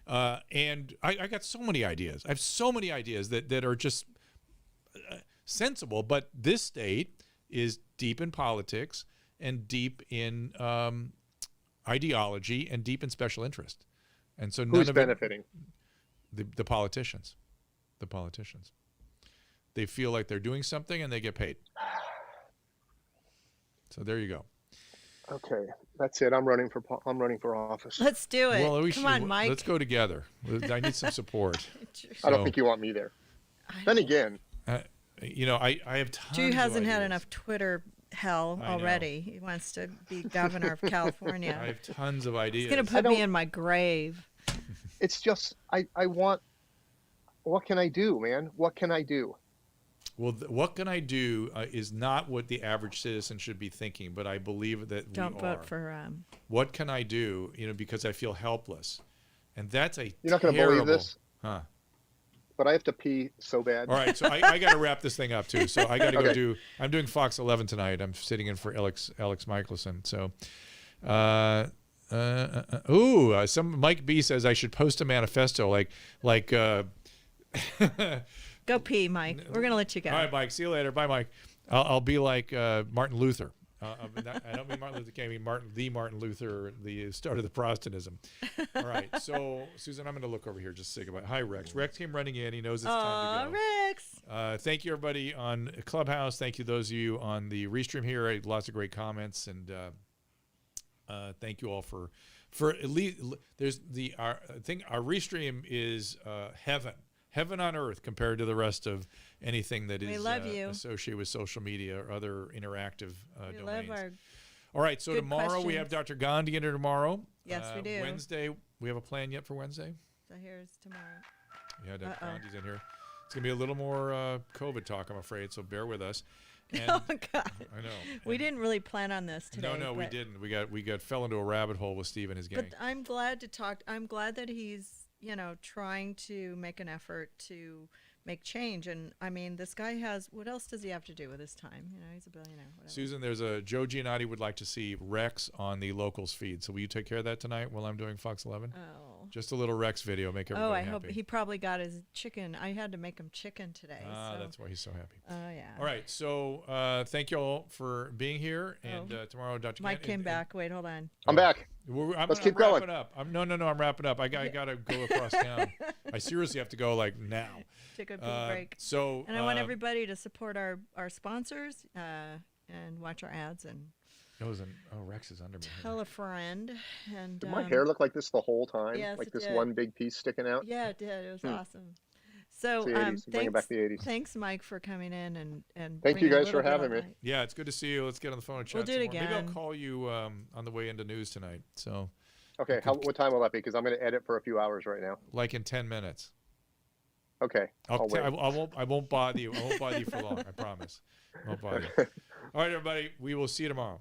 A: And I got so many ideas. I have so many ideas that are just sensible. But this state is deep in politics and deep in ideology and deep in special interest. And so
C: who's benefiting?
A: The politicians. The politicians. They feel like they're doing something and they get paid. So there you go.
C: Okay, that's it. I'm running for office.
B: Let's do it.
A: Well,
B: Come on, Mike.
A: Let's go together. I need some support.
C: I don't think you want me there. Then again,
A: I have tons.
B: Drew hasn't
A: of
B: had
A: ideas.
B: enough Twitter hell already. He wants to be governor of California.
A: I have tons of ideas.
B: He's gonna put me in my grave.
C: It's just I want. What can I do, man? What can I do?
A: Well, what can I do is not what the average citizen should be thinking, but I believe that
B: Don't vote for.
A: What can I do? Because I feel helpless, and that's a.
C: You're not going to believe this,
A: huh?
C: But I have to pee so bad.
A: All right, so I got to wrap this thing up too. So I got to go do. I'm doing Fox 11 tonight. I'm sitting in for Alex Michelson. So, some Mike B says I should post a manifesto like.
B: Go pee, Mike. We're going to let you go.
A: All right, Mike. See you later. Bye, Mike. I'll be like Martin Luther. I don't mean Martin Luther King. I mean Martin Luther, the start of the Protestantism. All right. So, Susan, I'm going to look over here just to say goodbye. Hi, Rex. Rex came running in. He knows it's time to go.
B: Rex.
A: Thank you, everybody on Clubhouse. Thank you, those of you on the Restream here. I had lots of great comments. And thank you all for at least there's our Restream is heaven on earth compared to the rest of anything that is associated with social media or other interactive domains. All right, so tomorrow we have Dr. Gandhi in here tomorrow.
B: Yes, we do.
A: Wednesday, we have a plan yet for Wednesday?
B: So here's tomorrow.
A: Yeah, Dr. Gandhi's in here. It's going to be a little more COVID talk, I'm afraid, so bear with us. And,
B: oh, God.
A: I know.
B: We didn't really plan on this today.
A: No, we didn't. We got fell into a rabbit hole with Steve and his gang.
B: But I'm glad to talk. I'm glad that he's, trying to make an effort to make change. And I mean, this guy has, what else does he have to do with his time? He's a billionaire. Whatever. Susan,
A: there's a Joe Giannotti would like to see Rex on the locals feed. So will you take care of that tonight while I'm doing Fox 11?
B: Oh.
A: Just a little Rex video, make everybody happy.
B: Hope he probably got his chicken. I had to make him chicken today.
A: That's why he's so happy.
B: Oh, yeah.
A: All right. So thank you all for being here. And tomorrow, Dr.
B: Mike came back. Wait, hold on.
C: I'm back.
A: Let's keep going. I'm wrapping up. I got to go across town. I seriously have to go now.
B: Take a pee break.
A: So,
B: and I want everybody to support our sponsors and watch our ads and.
A: Rex is under me.
B: Tell a friend. And
C: did my hair look like this the whole time?
B: Yes,
C: like this
B: did.
C: one big piece sticking out?
B: Yeah, it did. It was awesome. So
C: bringing back the 80s.
B: Thanks, Mike, for coming in and
C: thank you guys for having me.
A: Yeah, it's good to see you. Let's get on the phone and chat.
B: We'll do it again.
A: Maybe I'll call you on the way into news tonight. So.
C: Okay. What time will that be? Because I'm going to edit for a few hours right now.
A: Like in 10 minutes.
C: Okay.
A: I won't bother you. I won't bother you for long. I promise. I won't bother you. All right, everybody. We will see you tomorrow.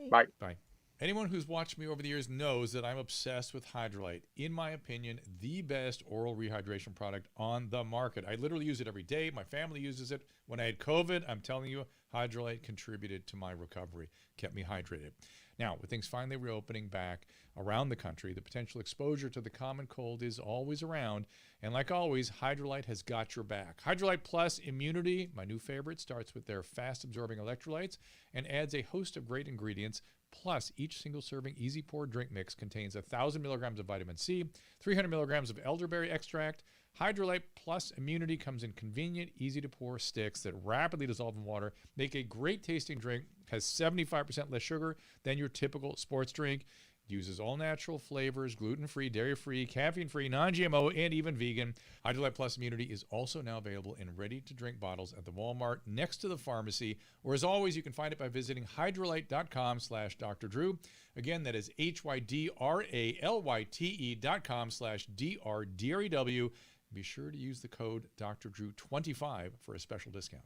B: Bye.
A: Bye. Anyone who's watched me over the years knows that I'm obsessed with Hydralyte. In my opinion, the best oral rehydration product on the market. I literally use it every day. My family uses it. When I had COVID, I'm telling you, Hydralyte contributed to my recovery, kept me hydrated. Now, with things finally reopening back around the country, the potential exposure to the common cold is always around. And like always, Hydralyte has got your back. Hydralyte Plus Immunity, my new favorite, starts with their fast-absorbing electrolytes and adds a host of great ingredients. Plus, each single-serving easy-pour drink mix contains 1,000 milligrams of vitamin C, 300 milligrams of elderberry extract. Hydralyte Plus Immunity comes in convenient, easy-to-pour sticks that rapidly dissolve in water, make a great-tasting drink, has 75% less sugar than your typical sports drink, uses all-natural flavors, gluten-free, dairy-free, caffeine-free, non-GMO, and even vegan. Hydralyte Plus Immunity is also now available in ready-to-drink bottles at the Walmart next to the pharmacy, or as always, you can find it by visiting hydralyte.com/Dr. Drew. Again, that is hydralyte.com/DRDREW. Be sure to use the code Dr. Drew 25 for a special discount.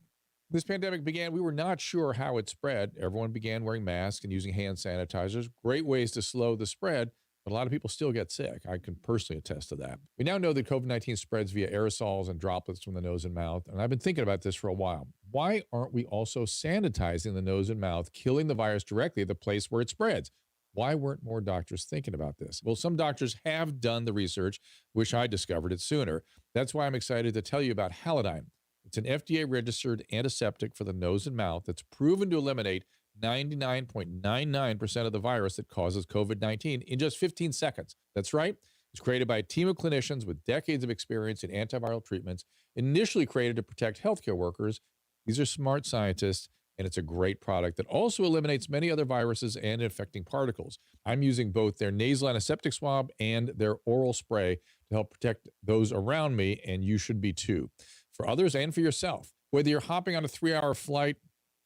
A: This pandemic began, we were not sure how it spread. Everyone began wearing masks and using hand sanitizers. Great ways to slow the spread, but a lot of people still get sick. I can personally attest to that. We now know that COVID-19 spreads via aerosols and droplets from the nose and mouth, and I've been thinking about this for a while. Why aren't we also sanitizing the nose and mouth, killing the virus directly at the place where it spreads? Why weren't more doctors thinking about this? Well, some doctors have done the research. Wish I discovered it sooner. That's why I'm excited to tell you about Halidine. It's an FDA-registered antiseptic for the nose and mouth that's proven to eliminate 99.99% of the virus that causes COVID-19 in just 15 seconds. That's right. It's created by a team of clinicians with decades of experience in antiviral treatments, initially created to protect healthcare workers. These are smart scientists, and it's a great product that also eliminates many other viruses and infecting particles. I'm using both their nasal antiseptic swab and their oral spray to help protect those around me, and you should be too. For others and for yourself. Whether you're hopping on a 3-hour flight,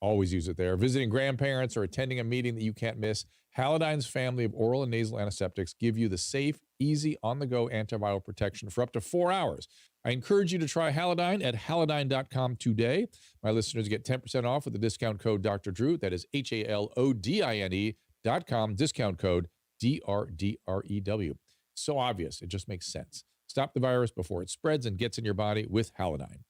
A: always use it there, visiting grandparents or attending a meeting that you can't miss, Halidine's family of oral and nasal antiseptics give you the safe, easy, on-the-go antiviral protection for up to 4 hours. I encourage you to try Halidine at halidine.com today. My listeners get 10% off with the discount code Dr. Drew. That is HALODINE.com, discount code DRDREW. So obvious. It just makes sense. Stop the virus before it spreads and gets in your body with Halidine.